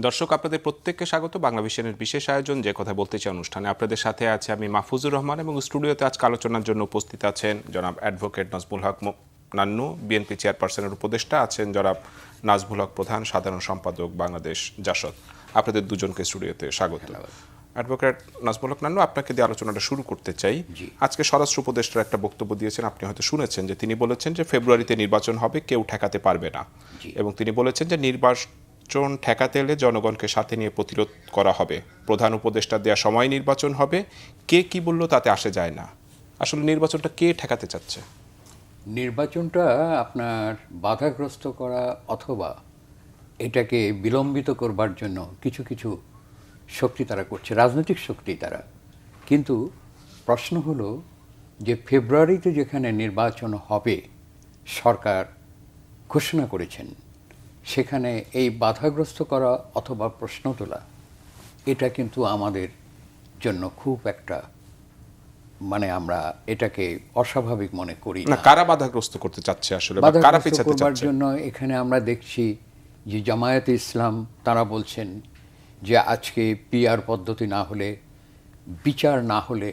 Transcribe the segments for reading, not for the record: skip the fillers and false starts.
দর্শক, আপনাদের প্রত্যেককে স্বাগত বাংলা ভিশনের বিশেষ আয়োজন যে কথা বলতে চাই অনুষ্ঠানে। আপনাদের সাথে আছে আমি মাহফুজুর রহমান এবং স্টুডিওতে আজকে আলোচনার জন্য উপস্থিত আছেন জনাব অ্যাডভোকেট নাজমুল হক নান্নু, বিএনপি চেয়ারপারসনের উপদেষ্টা, আছেন জনাব নাজমুল হক প্রধান, সাধারণ সম্পাদক বাংলাদেশ জাসদ। আপনাদের দুজনকে স্টুডিওতে স্বাগত। অ্যাডভোকেট নাজমুল হক নান্নু, আপনাকে দিয়ে আলোচনাটা শুরু করতে চাই। আজকে স্বরাষ্ট্র উপদেষ্টার একটা বক্তব্য দিয়েছেন, আপনি হয়তো শুনেছেন, যে তিনি বলেছেন যে ফেব্রুয়ারিতে নির্বাচন হবে, কেউ ঠেকাতে পারবে না। এবং তিনি বলেছেন যে নির্বাচন ঠেকাতে এলে জনগণকে সাথে নিয়ে প্রতিরোধ করা হবে। প্রধান উপদেষ্টা দেওয়া সময় নির্বাচন হবে, কে কি বললো তাতে আসে যায় না। আসলে নির্বাচনটা কে ঠেকাতে চাচ্ছে? নির্বাচনটা আপনার বাধাগ্রস্ত করা অথবা এটাকে বিলম্বিত করবার জন্য কিছু কিছু শক্তি তারা করছে, রাজনৈতিক শক্তি তারা। কিন্তু প্রশ্ন হলো যে ফেব্রুয়ারিতে যেখানে নির্বাচন হবে সরকার ঘোষণা করেছেন, সেখানে এই বাধাগ্রস্ত করা অথবা প্রশ্ন তোলা, এটা কিন্তু আমাদের জন্য খুব একটা আমরা এটাকে অস্বাভাবিক মনে করি না। কারা বাধাগ্রস্ত করতে চাচ্ছে আসলে, বা কারা পেছাতে চাচ্ছে? জন্য এখানে আমরা দেখছি যে জামায়াতে ইসলাম তারা বলছেন যে আজকে পিআর পদ্ধতি না হলে, বিচার না হলে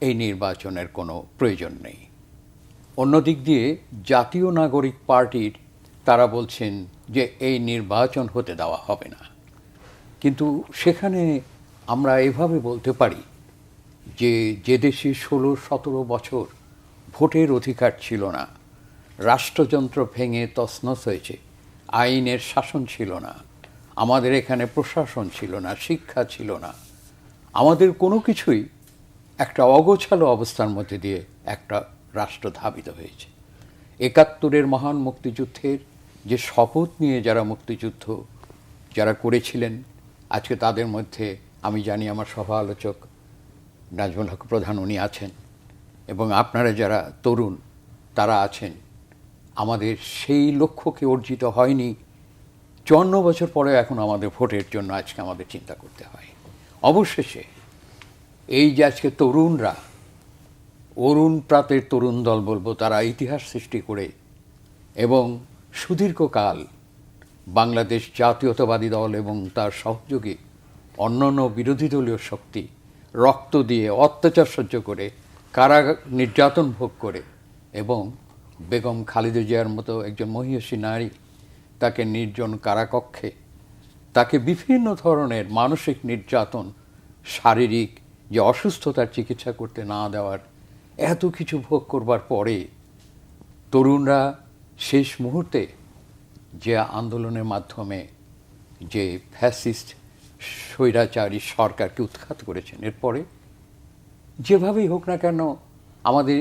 এই নির্বাচনের কোনো প্রয়োজন নেই। অন্যদিক দিয়ে জাতীয় নাগরিক পার্টির তারা বলছেন যে এই নির্বাচন হতে দেওয়া হবে না। কিন্তু সেখানে আমরা এভাবে বলতে পারি যে যে দেশে 16-17 বছর ভোটের অধিকার ছিল না, রাষ্ট্রযন্ত্র ভেঙে তছনছ হয়েছে, আইনের শাসন ছিল না, আমাদের এখানে প্রশাসন ছিল না, শিক্ষা ছিল না, আমাদের কোনো কিছুই একটা অগোছালো অবস্থার মধ্যে দিয়ে একটা রাষ্ট্র ধাবিত হয়েছে। 71-এর মহান মুক্তিযুদ্ধের যে শপথ নিয়ে যারা মুক্তিযুদ্ধ যারা করেছিলেন, আজকে তাদের মধ্যে আমি জানি আমার সভা আলোচক নাজমুল হক প্রধান উনি আছেন, এবং আপনারা যারা তরুণ তারা আছেন। আমাদের সেই লক্ষ্যকে অর্জিত হয়নি, 54 বছর পরে এখন আমাদের ভোটের জন্য আজকে আমাদের চিন্তা করতে হয়। অবশেষে এই যে আজকে তরুণরা, অরুণ প্রাতের তরুণ দল বলবো, তারা ইতিহাস সৃষ্টি করে এবং সুদীর্ঘকাল বাংলাদেশ জাতীয়তাবাদী দল এবং তার সহযোগী অন্যান্য বিরোধী দলীয় শক্তি রক্ত দিয়ে অত্যাচার সহ্য করে, কারা নির্যাতন ভোগ করে, এবং বেগম খালেদা জিয়ার মতো একজন মহিষী নারী, তাকে নির্জন কারাকক্ষে, তাকে বিভিন্ন ধরনের মানসিক নির্যাতন, শারীরিক যে অসুস্থতার চিকিৎসা করতে না দেওয়ার, এত কিছু ভোগ করবার পরে তরুণরা শেষ মুহূর্তে যে আন্দোলনের মাধ্যমে যে ফ্যাসিস্ট স্বৈরাচারী সরকারকে উৎখাত করেছেন, এরপরে যেভাবেই হোক না কেন আমাদের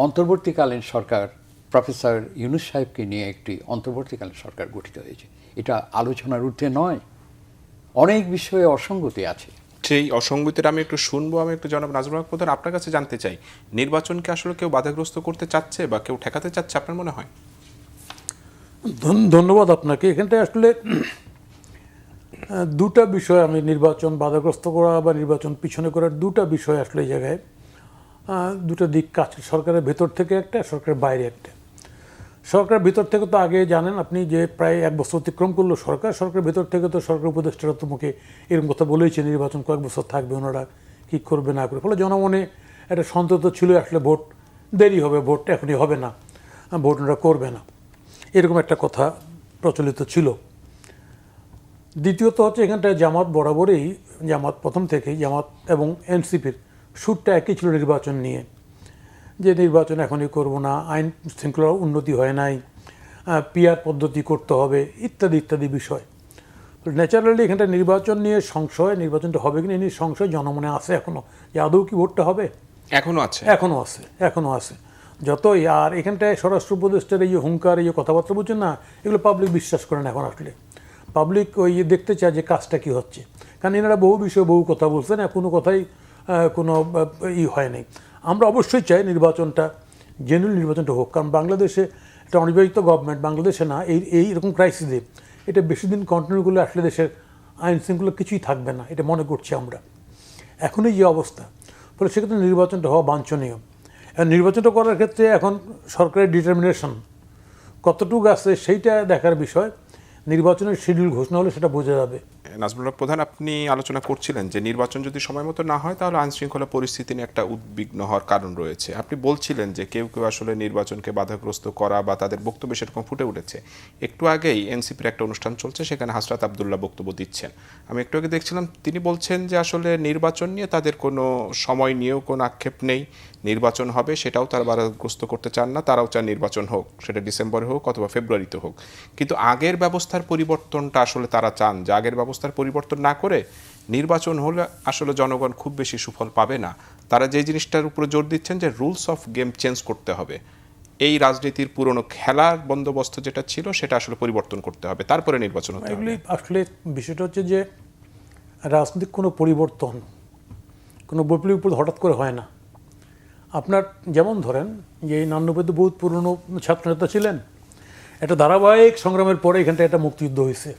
অন্তর্বর্তীকালীন সরকার, প্রফেসর ইউনূস সাহেবকে নিয়ে একটি অন্তর্বর্তীকালীন সরকার গঠিত হয়েছে। এটা আলোচনার ঊর্ধ্বে নয়, অনেক বিষয়ে অসঙ্গতি আছে। সেই অসঙ্গতিটা আমি একটু শুনবো। আমি একটু জনাব নাজমুল হক প্রধান, আপনার কাছে জানতে চাই, নির্বাচনকে আসলে কেউ বাধাগ্রস্ত করতে চাচ্ছে বা কেউ ঠেকাতে চাচ্ছে আপনার মনে হয়? ধন্যবাদ আপনাকে। এখানটায় আসলে দুটা বিষয়, আমি নির্বাচন বাধাগ্রস্ত করা বা নির্বাচন পিছনে করার দুটা বিষয় আসলে এই জায়গায় দুটো দিক কাজ। সরকারের ভেতর থেকে একটা, সরকারের বাইরে একটা। সরকারের ভিতর থেকে তো আগে জানেন আপনি যে প্রায় 1 বছর অতিক্রম করলো সরকারের ভেতর থেকে তো সরকার উপদেষ্টারা তো মুখে এরকম কথা বলেছে, নির্বাচন কয়েক বছর থাকবে, ওনারা কী করবে না করে। ফলে জনমনে একটা সন্তত ছিল আসলে ভোট দেরি হবে, ভোট এখনই হবে না, ভোট ওনারা করবে না, এরকম একটা কথা প্রচলিত ছিল। দ্বিতীয়ত হচ্ছে এখানটায় জামাত বরাবরই, জামাত প্রথম থেকেই, জামাত এবং এনসিপির সুরটা একই ছিল নির্বাচন নিয়ে, যে নির্বাচন এখনই করব না, আইন শৃঙ্খলার উন্নতি হয় নাই, পিআর পদ্ধতি করতে হবে, ইত্যাদি ইত্যাদি বিষয়। তো ন্যাচারালি এখানটা নির্বাচন নিয়ে সংশয়, নির্বাচনটা হবে কিনা এই নিয়ে সংশয় জনমনে আছে এখনও, যে আদৌ কি ভোটটা হবে। এখনও আছে যতই। আর এখানটায় স্বরাষ্ট্র উপদেষ্টার এই যে হুঙ্কার, এই যে কথাবার্তা বলছেন না, এগুলো পাবলিক বিশ্বাস করে না এখন। আসলে পাবলিক ওই দেখতে চায় যে কাজটা কী হচ্ছে, কারণ এনারা বহু বিষয়ে বহু কথা বলছেন, কোনো কথাই কোনো হয় নাই। আমরা অবশ্যই চাই নির্বাচনটা, জেনুইন নির্বাচনটা হোক, কারণ বাংলাদেশে একটা অনির্বাচিত গভর্নমেন্ট, বাংলাদেশে না, এইরকম ক্রাইসিসে এটা বেশি দিন কন্টিনিউ করলে আসলে দেশের আইন শৃঙ্খলা কিছুই থাকবে না, এটা মনে করছি আমরা এখনই যে অবস্থা। ফলে সেক্ষেত্রে নির্বাচনটা হওয়া বাঞ্ছনীয়। নির্বাচনটা করার ক্ষেত্রে এখন সরকারের ডিটারমিনেশন কতটুকু আছে সেইটা দেখার বিষয়। নির্বাচনের শিডিউল ঘোষণা হলে সেটা বোঝা যাবে। নাজমুল হক প্রধান, আপনি আলোচনা করছিলেন যে নির্বাচন যদি সময় মতো না হয় তাহলে আইনশৃঙ্খলা পরিস্থিতি নিয়ে একটা উদ্বিগ্ন হওয়ার কারণ রয়েছে। আপনি বলছিলেন যে কেউ কেউ আসলে নির্বাচনকে বাধাগ্রস্ত করা বা তাদের বক্তব্য সেরকম ফুটে উঠেছে। একটু আগেই এনসিপির একটা অনুষ্ঠান চলছে, সেখানে হাসরাত আবদুল্লাহ বক্তব্য দিচ্ছেন। আমি একটু আগে দেখছিলাম তিনি বলছেন যে আসলে নির্বাচন নিয়ে তাদের কোনো সময় নিয়েও কোনো আক্ষেপ নেই, নির্বাচন হবে সেটাও তারা বাধাগ্রস্ত করতে চান না, তারাও চান নির্বাচন হোক, সেটা ডিসেম্বরে হোক অথবা ফেব্রুয়ারিতে হোক। কিন্তু আগের ব্যবস্থার পরিবর্তনটা আসলে তারা চান, যে আগের ব্যবস্থার পরিবর্তন না করে নির্বাচন হলে আসলে জনগণ খুব বেশি সুফল পাবে না। তারা যে জিনিসটার উপরে জোর দিচ্ছেন যে রুলস অফ গেম চেঞ্জ করতে হবে, এই রাজনীতির পুরনো খেলার বন্দোবস্ত যেটা ছিল সেটা আসলে পরিবর্তন করতে হবে, তারপরে নির্বাচন হতে হবে। এগুলি আসলে বিষয়টা হচ্ছে যে রাজনৈতিক কোনো পরিবর্তন কোনো বৈপ্লবিক হঠাৎ করে হয় না। আপনার যেমন ধরেন যে এই নান্নবেদ বহুত পুরনো ছাত্রনেতা ছিলেন, একটা ধারাবাহিক সংগ্রামের পরে এখানটা একটা মুক্তিযুদ্ধ হয়েছে।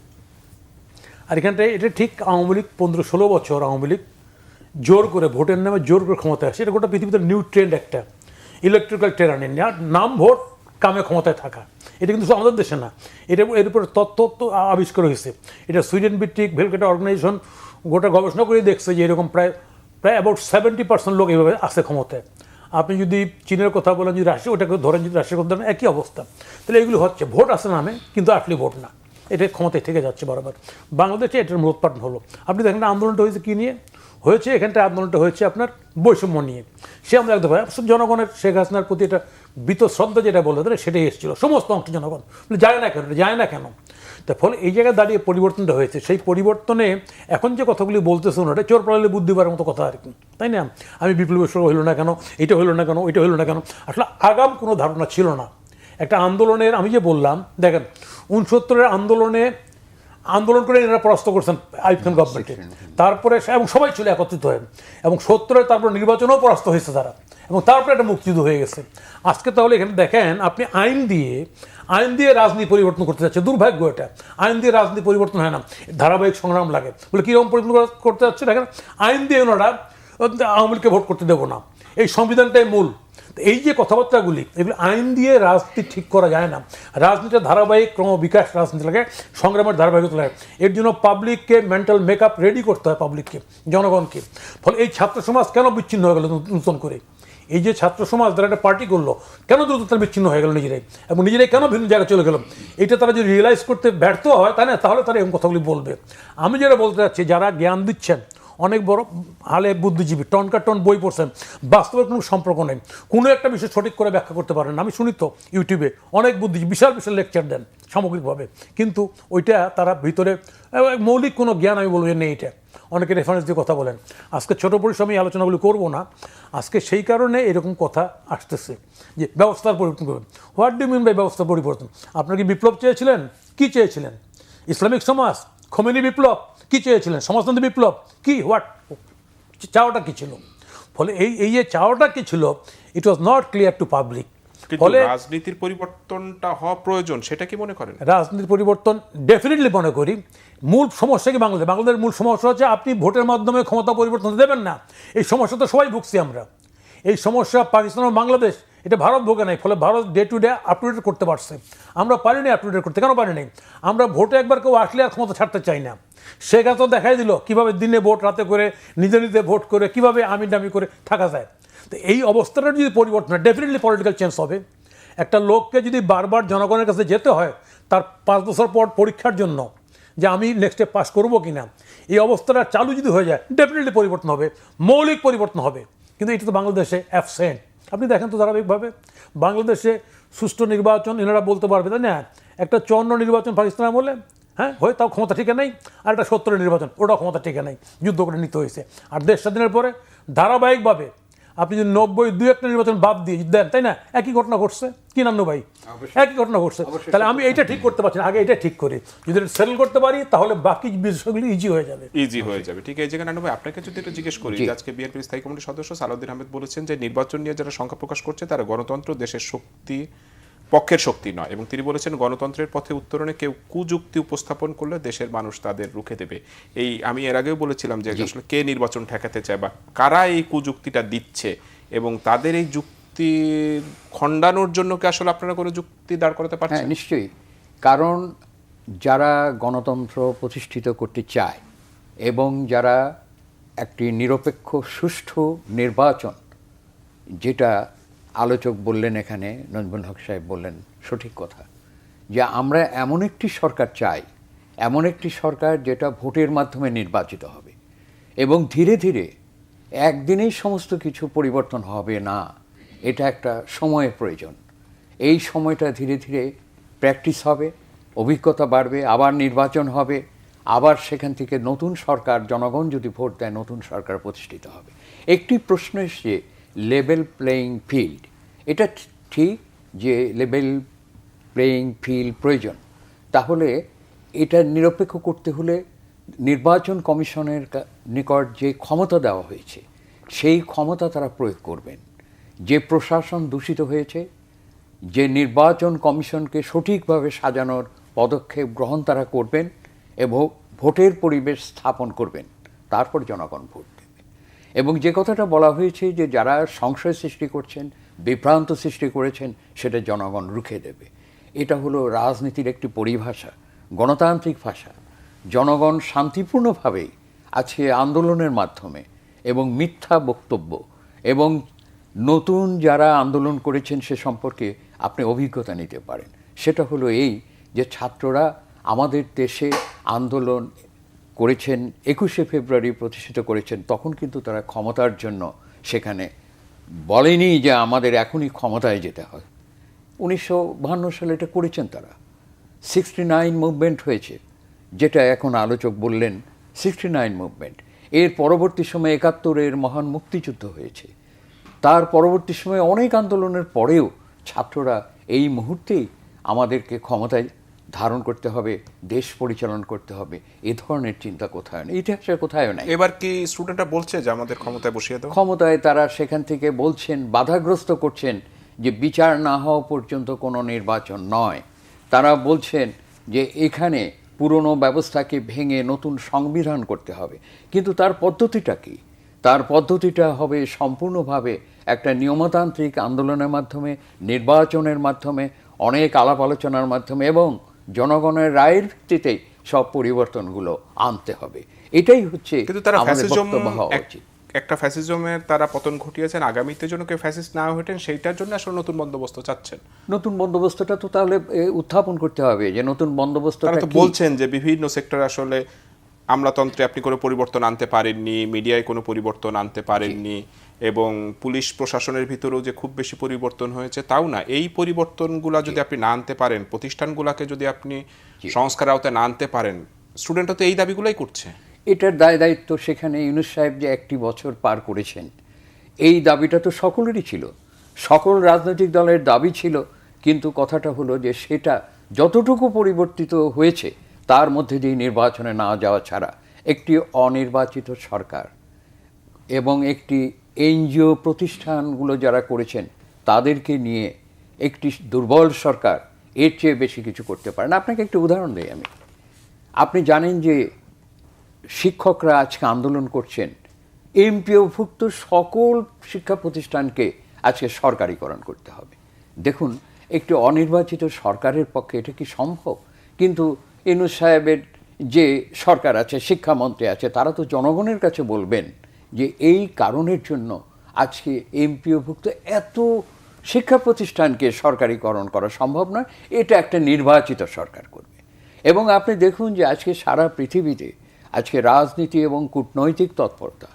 আর এখানটায় এটা ঠিক আওয়ামী লীগ 15-16 বছর আওয়ামী লীগ জোর করে ভোটের নামে জোর করে ক্ষমতায় আসে। এটা গোটা পৃথিবীতে নিউ ট্রেন্ড একটা ইলেকট্রিক্যাল টেরানি, নাম ভোট কামে ক্ষমতায় থাকা। এটা কিন্তু শুধু আমাদের দেশে না, এটা এর উপরে তত্ত্ব আবিষ্কার হয়েছে। এটা সুইডেন ভিত্তিক ভেলকেটা অর্গানাইজেশন গোটা গবেষণা করে দেখছে যে এরকম প্রায় অ্যাবাউট 70% লোক এইভাবে আসে ক্ষমতায়। আপনি যদি চীনের কথা বলেন, যদি রাশিয়া ওটাকে ধরেন, যদি রাশিয়ার কথা ধরেন, একই অবস্থা। তাহলে এগুলো হচ্ছে ভোট আসে নামে কিন্তু আসলে ভোট না, এটা ক্ষমতায় থেকে যাচ্ছে বারবার। বাংলাদেশে এটার মূলোৎপাটন হলো। আপনি দেখেন আন্দোলনটা হয়েছে কী নিয়ে হয়েছে, এখানটা আন্দোলনটা হয়েছে আপনার বৈষম্য নিয়ে। সে আমরা একদম জনগণের শেখ হাসিনার প্রতি এটা শ্রদ্ধা যেটা বলে তাহলে সেটাই এসেছিল সমস্ত অংশ জনগণ, যায় না কেন, এটা যায় না কেন। তার ফলে এই জায়গায় দাঁড়িয়ে পরিবর্তনটা হয়েছে। সেই পরিবর্তনে এখন যে কথাগুলি বলতেছে ওনারা চোর পালালে বুদ্ধিবার মতো কথা আর কি, তাই না? আমি বিপ্লবের সময় হইল না কেন, এটা হইল না কেন, ওইটা হইল না কেন, আসলে আগাম কোনো ধারণা ছিল না একটা আন্দোলনের। আমি যে বললাম দেখেন 69-এর আন্দোলন করে এনারা পরাস্ত করছেন আইয়ুব খান গভর্নমেন্টে, তারপরে এবং সবাই ছিল একত্রিত হয়ে, এবং 70-এর তারপর নির্বাচনেও পরাস্ত হয়েছে তারা, এবং তারপরে একটা মুক্তিযুদ্ধ হয়ে গেছে। আজকে তাহলে এখানে দেখেন আপনি আইন দিয়ে রাজনীতি পরিবর্তন করতে যাচ্ছে, দুর্ভাগ্য এটা। আইন দিয়ে রাজনীতি পরিবর্তন হয় না, ধারাবাহিক সংগ্রাম লাগে। বলে কীরকম পরিবর্তন করতে যাচ্ছে দেখেন, আইন দিয়ে ওনারা আওয়ামী লীগকে ভোট করতে দেবো না, এই সংবিধানটাই মূল। এই যে কথাবার্তাগুলি, এগুলো আইন দিয়ে রাজনীতি ঠিক করা যায় না। রাজনীতির ধারাবাহিক ক্রমবিকাশ রাজনীতি লাগে, সংগ্রামের ধারাবাহিকতা লাগে। এর জন্য পাবলিককে মেন্টাল মেকআপ রেডি করতে হয়, পাবলিককে, জনগণকে। ফলে এই ছাত্র সমাজ কেন বিচ্ছিন্ন হয়ে গেল নতুন করে? এই যে ছাত্র সমাজ তারা একটা পার্টি করলো, কেন দ্রুত তারা বিচ্ছিন্ন হয়ে গেল নিজেরাই, এবং নিজেরাই কেন ভিন্ন জায়গায় চলে গেল? এটা তারা যদি রিয়েলাইজ করতে ব্যর্থ হয় তাই না, তাহলে তারা এরকম কথাগুলি বলবে। আমি যেটা বলতে চাচ্ছি, যারা জ্ঞান দিচ্ছেন, অনেক বড় হালে বুদ্ধিজীবী, টনকা টন বই পড়ছেন, বাস্তবের কোনো সম্পর্ক নেই, কোনো একটা বিষয় সঠিক করে ব্যাখ্যা করতে পারেন না। আমি শুনি তো ইউটিউবে অনেক বুদ্ধিজীবী বিশাল লেকচার দেন সামগ্রিকভাবে, কিন্তু ওইটা তারা ভিতরে মৌলিক কোনো জ্ঞান আমি বলবো নেই। এটা অনেকে রেফারেন্স দিয়ে কথা বলেন। আজকে ছোটো পরিসরে আমি আলোচনাগুলি করবো না, আজকে সেই কারণে এরকম কথা আসতেছে যে ব্যবস্থার পরিবর্তন করবেন। হোয়াট ডু মিন বাই ব্যবস্থার পরিবর্তন? আপনারা কি বিপ্লব চেয়েছিলেন? কি চেয়েছিলেন? ইসলামিক সমাজ, খোমেনি বিপ্লব? কি চেয়েছিলেন? সমাজতন্ত্র বিপ্লব? কি হোয়াট চাওয়াটা কি ছিল? ফলে এই যে চাওয়াটা কি ছিল, it was not clear to public. ফলে রাজনীতির পরিবর্তনটা হওয়া প্রয়োজন, সেটা কি মনে করেন? রাজনীতির পরিবর্তন ডেফিনেটলি মনে করি। মূল সমস্যা কি বাংলাদেশের মূল সমস্যা হচ্ছে আপনি ভোটের মাধ্যমে ক্ষমতা পরিবর্তন দেবেন না। এই সমস্যা তো সবাই ভুগছি আমরা। এই সমস্যা পাকিস্তান ও বাংলাদেশ, এটা ভারত ভোগে নাই। ফলে Bharat day to day up to date করতে পারছে, আমরা পারিনি আপটুডেট করতে। কেন পারিনি? আমরা ভোটে একবার কেউ আসলে আর ক্ষমতা ছাড়তে চাই না। সেটা তো দেখাই দিল কীভাবে দিনে ভোট, রাতে করে, নিজে ভোট করে কীভাবে আমি দামি করে থাকা যায়। তো এই অবস্থাটা যদি পরিবর্তন হয়, ডেফিনেটলি পলিটিক্যাল চেঞ্জ হবে। একটা লোককে যদি বারবার জনগণের কাছে যেতে হয় তার 5 বছর পর পরীক্ষার জন্য যে আমি নেক্সটে পাস করবো কি না, এই অবস্থাটা চালু যদি হয়ে যায়, ডেফিনেটলি পরিবর্তন হবে, মৌলিক পরিবর্তন হবে। কিন্তু এটা তো বাংলাদেশে অ্যাবসেন্ট। আপনি দেখেন তো ধারাবাহিকভাবে বাংলাদেশে সুষ্ঠু নির্বাচন এনারা বলতে পারবে, তাই না? একটা 54 নির্বাচন পাকিস্তানে বলে, হ্যাঁ হয়, তাও ক্ষমতা ঠিক নেই। আর একটা 70 নির্বাচন, ওটাও ক্ষমতা ঠিক নেই, যুদ্ধ করে নিতে হয়েছে। আর দেশ স্বাধীনের পরে ধারাবাহিকভাবে আপনি যদি 90 2-1টা নির্বাচন বাদ দিয়ে দেন, তাই না, একই ঘটনা ঘটছে কি নান্নু ভাই? একই ঘটনা ঘটছে। তাহলে আমি এইটা ঠিক করতে পারছি না, আগে এটা ঠিক করি। যদি সেটেল করতে পারি তাহলে বাকি বিষয়গুলি ইজি হয়ে যাবে। ঠিক এই জায়গায় নান্নু ভাই আপনাকে যদি একটু জিজ্ঞেস করি, আজকে বিএনপির স্থায়ী কমিটির সদস্য সালাউদ্দিন আহমেদ বলেছেন যে নির্বাচন নিয়ে যারা শঙ্কা প্রকাশ করছে তারা গণতন্ত্র দেশের পক্ষের শক্তি নয়, এবং তিনি বলেছেন গণতন্ত্রের পথে উত্তরণে কেউ কুযুক্তি উপস্থাপন করলে দেশের মানুষ তাদের রুখে দেবে। এই আমি এর আগেও বলেছিলাম যে আসলে কে নির্বাচন ঠেকাতে চায় বা কারা এই কুযুক্তিটা দিচ্ছে, এবং তাদের এই যুক্তি খণ্ডানোর জন্য কি আসলে আপনারা কোনো যুক্তি দাঁড় করাতে পারছেন? হ্যাঁ, নিশ্চয়ই। কারণ যারা গণতন্ত্র প্রতিষ্ঠিত করতে চায় এবং যারা একটি নিরপেক্ষ সুষ্ঠু নির্বাচন, যেটা আলোচক বললেন এখানে, নজমুল হক সাহেব বললেন সঠিক কথা, যে আমরা এমন একটি সরকার চাই, এমন একটি সরকার যেটা ভোটের মাধ্যমে নির্বাচিত হবে এবং ধীরে ধীরে একদিনেই সমস্ত কিছু পরিবর্তন হবে না, এটা একটা সময়ের প্রয়োজন। এই সময়টা ধীরে ধীরে প্র্যাকটিস হবে, অভিজ্ঞতা বাড়বে, আবার নির্বাচন হবে, আবার সেখান থেকে নতুন সরকার, জনগণ যদি ভোট দেয়, নতুন সরকার প্রতিষ্ঠিত হবে। একটি প্রশ্ন এসছে লেভেল প্লেয়িং ফিল্ড। এটা ঠিক যে লেভেল প্লেয়িং ফিল্ড প্রয়োজন, তাহলে এটা নিরপেক্ষ করতে হলে নির্বাচন কমিশনের নিকট যে ক্ষমতা দেওয়া হয়েছে সেই ক্ষমতা তারা প্রয়োগ করবেন। যে প্রশাসন দূষিত হয়েছে, যে নির্বাচন কমিশনকে সঠিকভাবে সাজানোর পদক্ষেপ গ্রহণ তারা করবেন এবং ভোটের পরিবেশ স্থাপন করবেন, তারপর জনগণ ভোট দেবে। এবং যে কথাটা বলা হয়েছে যে যারা সংশয় সৃষ্টি করছেন, বিভ্রান্ত সৃষ্টি করেছেন, সেটা জনগণ রুখে দেবে। এটা হলো রাজনীতির একটি পরিভাষা, গণতান্ত্রিক ভাষা। জনগণ শান্তিপূর্ণভাবেই আজকে আন্দোলনের মাধ্যমে এবং মিথ্যা বক্তব্য এবং নতুন যারা আন্দোলন করেছেন সে সম্পর্কে আপনি অভিজ্ঞতা নিতে পারেন। সেটা হলো এই যে ছাত্ররা আমাদের দেশে আন্দোলন করেছেন, 21শে ফেব্রুয়ারি প্রতিষ্ঠিত করেছেন, তখন কিন্তু তারা ক্ষমতার জন্য সেখানে বলেনি যে আমাদের এখনই ক্ষমতায় যেতে হয়। 1952 সালে এটা করেছেন তারা। 69 মুভমেন্ট হয়েছে, যেটা এখন আলোচক বললেন 69 মুভমেন্ট। এর পরবর্তী সময়ে 71-এর মহান মুক্তিযুদ্ধ হয়েছে। তার পরবর্তী সময়ে অনেক আন্দোলনের পরেও ছাত্ররা এই মুহূর্তেই আমাদেরকে ক্ষমতায় ধারণ করতে হবে, দেশ পরিচালনা করতে হবে, এ ধরনের চিন্তা কোথায় নেই, ইতিহাসের কোথায়ও নাই। এবার কি স্টুডেন্টরা বলছে যে আমাদের ক্ষমতায় বসিয়ে দাও? ক্ষমতায় তারা সেখান থেকে বলছেন, বাধাগ্রস্ত করছেন যে বিচার না হওয়া পর্যন্ত কোনো নির্বাচন নয়। তারা বলছেন যে এখানে পুরনো ব্যবস্থাকে ভেঙে নতুন সংবিধান করতে হবে। কিন্তু তার পদ্ধতিটা কি? তার পদ্ধতিটা হবে সম্পূর্ণভাবে একটা নিয়মতান্ত্রিক আন্দোলনের মাধ্যমে, নির্বাচনের মাধ্যমে, অনেক আলাপ আলোচনার মাধ্যমে এবং জনগণের রায়ের ভিত্তিতেই সব পরিবর্তনগুলো আনতে হবে। এটাই হচ্ছে কিন্তু তারা আমাদের ফ্যাসিজম, বক্তব্য হওয়া উচিত। একটা ফ্যাসিজমের তারা পতন ঘটিয়েছেন, আগামীতে যেন কেউ ফ্যাসিস্ট না হতেন সেইটার জন্য আসলে নতুন বন্দোবস্ত চাচ্ছেন। নতুন বন্দোবস্তটা তো তাহলে উত্থাপন করতে হবে যে নতুন বন্দোবস্তটা তারা তো কি? বলছেন যে বিভিন্ন সেক্টরে আসলে আমলাতন্ত্রে আপনি কোনো পরিবর্তন আনতে পারেননি, মিডিয়ায় কোনো পরিবর্তন আনতে পারেননি, এবং পুলিশ প্রশাসনের ভিতরেও যে খুব বেশি পরিবর্তন হয়েছে তাও না। এই পরিবর্তনগুলো যদি আপনি না আনতে পারেন, প্রতিষ্ঠানগুলোকে যদি আপনি সংস্কার আওতায় না আনতে পারেন, স্টুডেন্টরা তো এই দাবিগুলোই করছে। এটার দায়িত্ব সেখানে ইউনূস সাহেব যে একটি বছর পার করেছেন, এই দাবিটা তো সকলেরই ছিল, সকল রাজনৈতিক দলের দাবি ছিল। কিন্তু কথাটা হলো যে সেটা যতটুকু পরিবর্তিত হয়েছে তার মধ্যে দিয়ে নির্বাচনে না যাওয়া ছাড়া একটি অনির্বাচিত সরকার এবং একটি এনজিও প্রতিষ্ঠানগুলো যারা করেছেন তাদেরকে নিয়ে একটি দুর্বল সরকার এর চেয়ে বেশি কিছু করতে পারে না। আপনাকে একটি উদাহরণ দিই আমি। আপনি জানেন যে শিক্ষকরা আজকে আন্দোলন করছেন, এমপিওভুক্ত সকল শিক্ষা প্রতিষ্ঠানকে আজকে সরকারিকরণ করতে হবে। দেখুন, একটি অনির্বাচিত সরকারের পক্ষে এটা কি সম্ভব? কিন্তু ইউনূস সাহেবের যে সরকার আছে, শিক্ষামন্ত্রী আছে, তারা তো জনগণের কাছে বলবেন যে এই কারণের জন্য আজকে এমপিওভুক্ত এত শিক্ষা প্রতিষ্ঠানকে সরকারিকরণ করা সম্ভব নয়, এটা একটা নির্বাচিত সরকার করবে। এবং আপনি দেখুন যে আজকে সারা পৃথিবীতে আজকে রাজনীতি এবং কূটনৈতিক তৎপরতা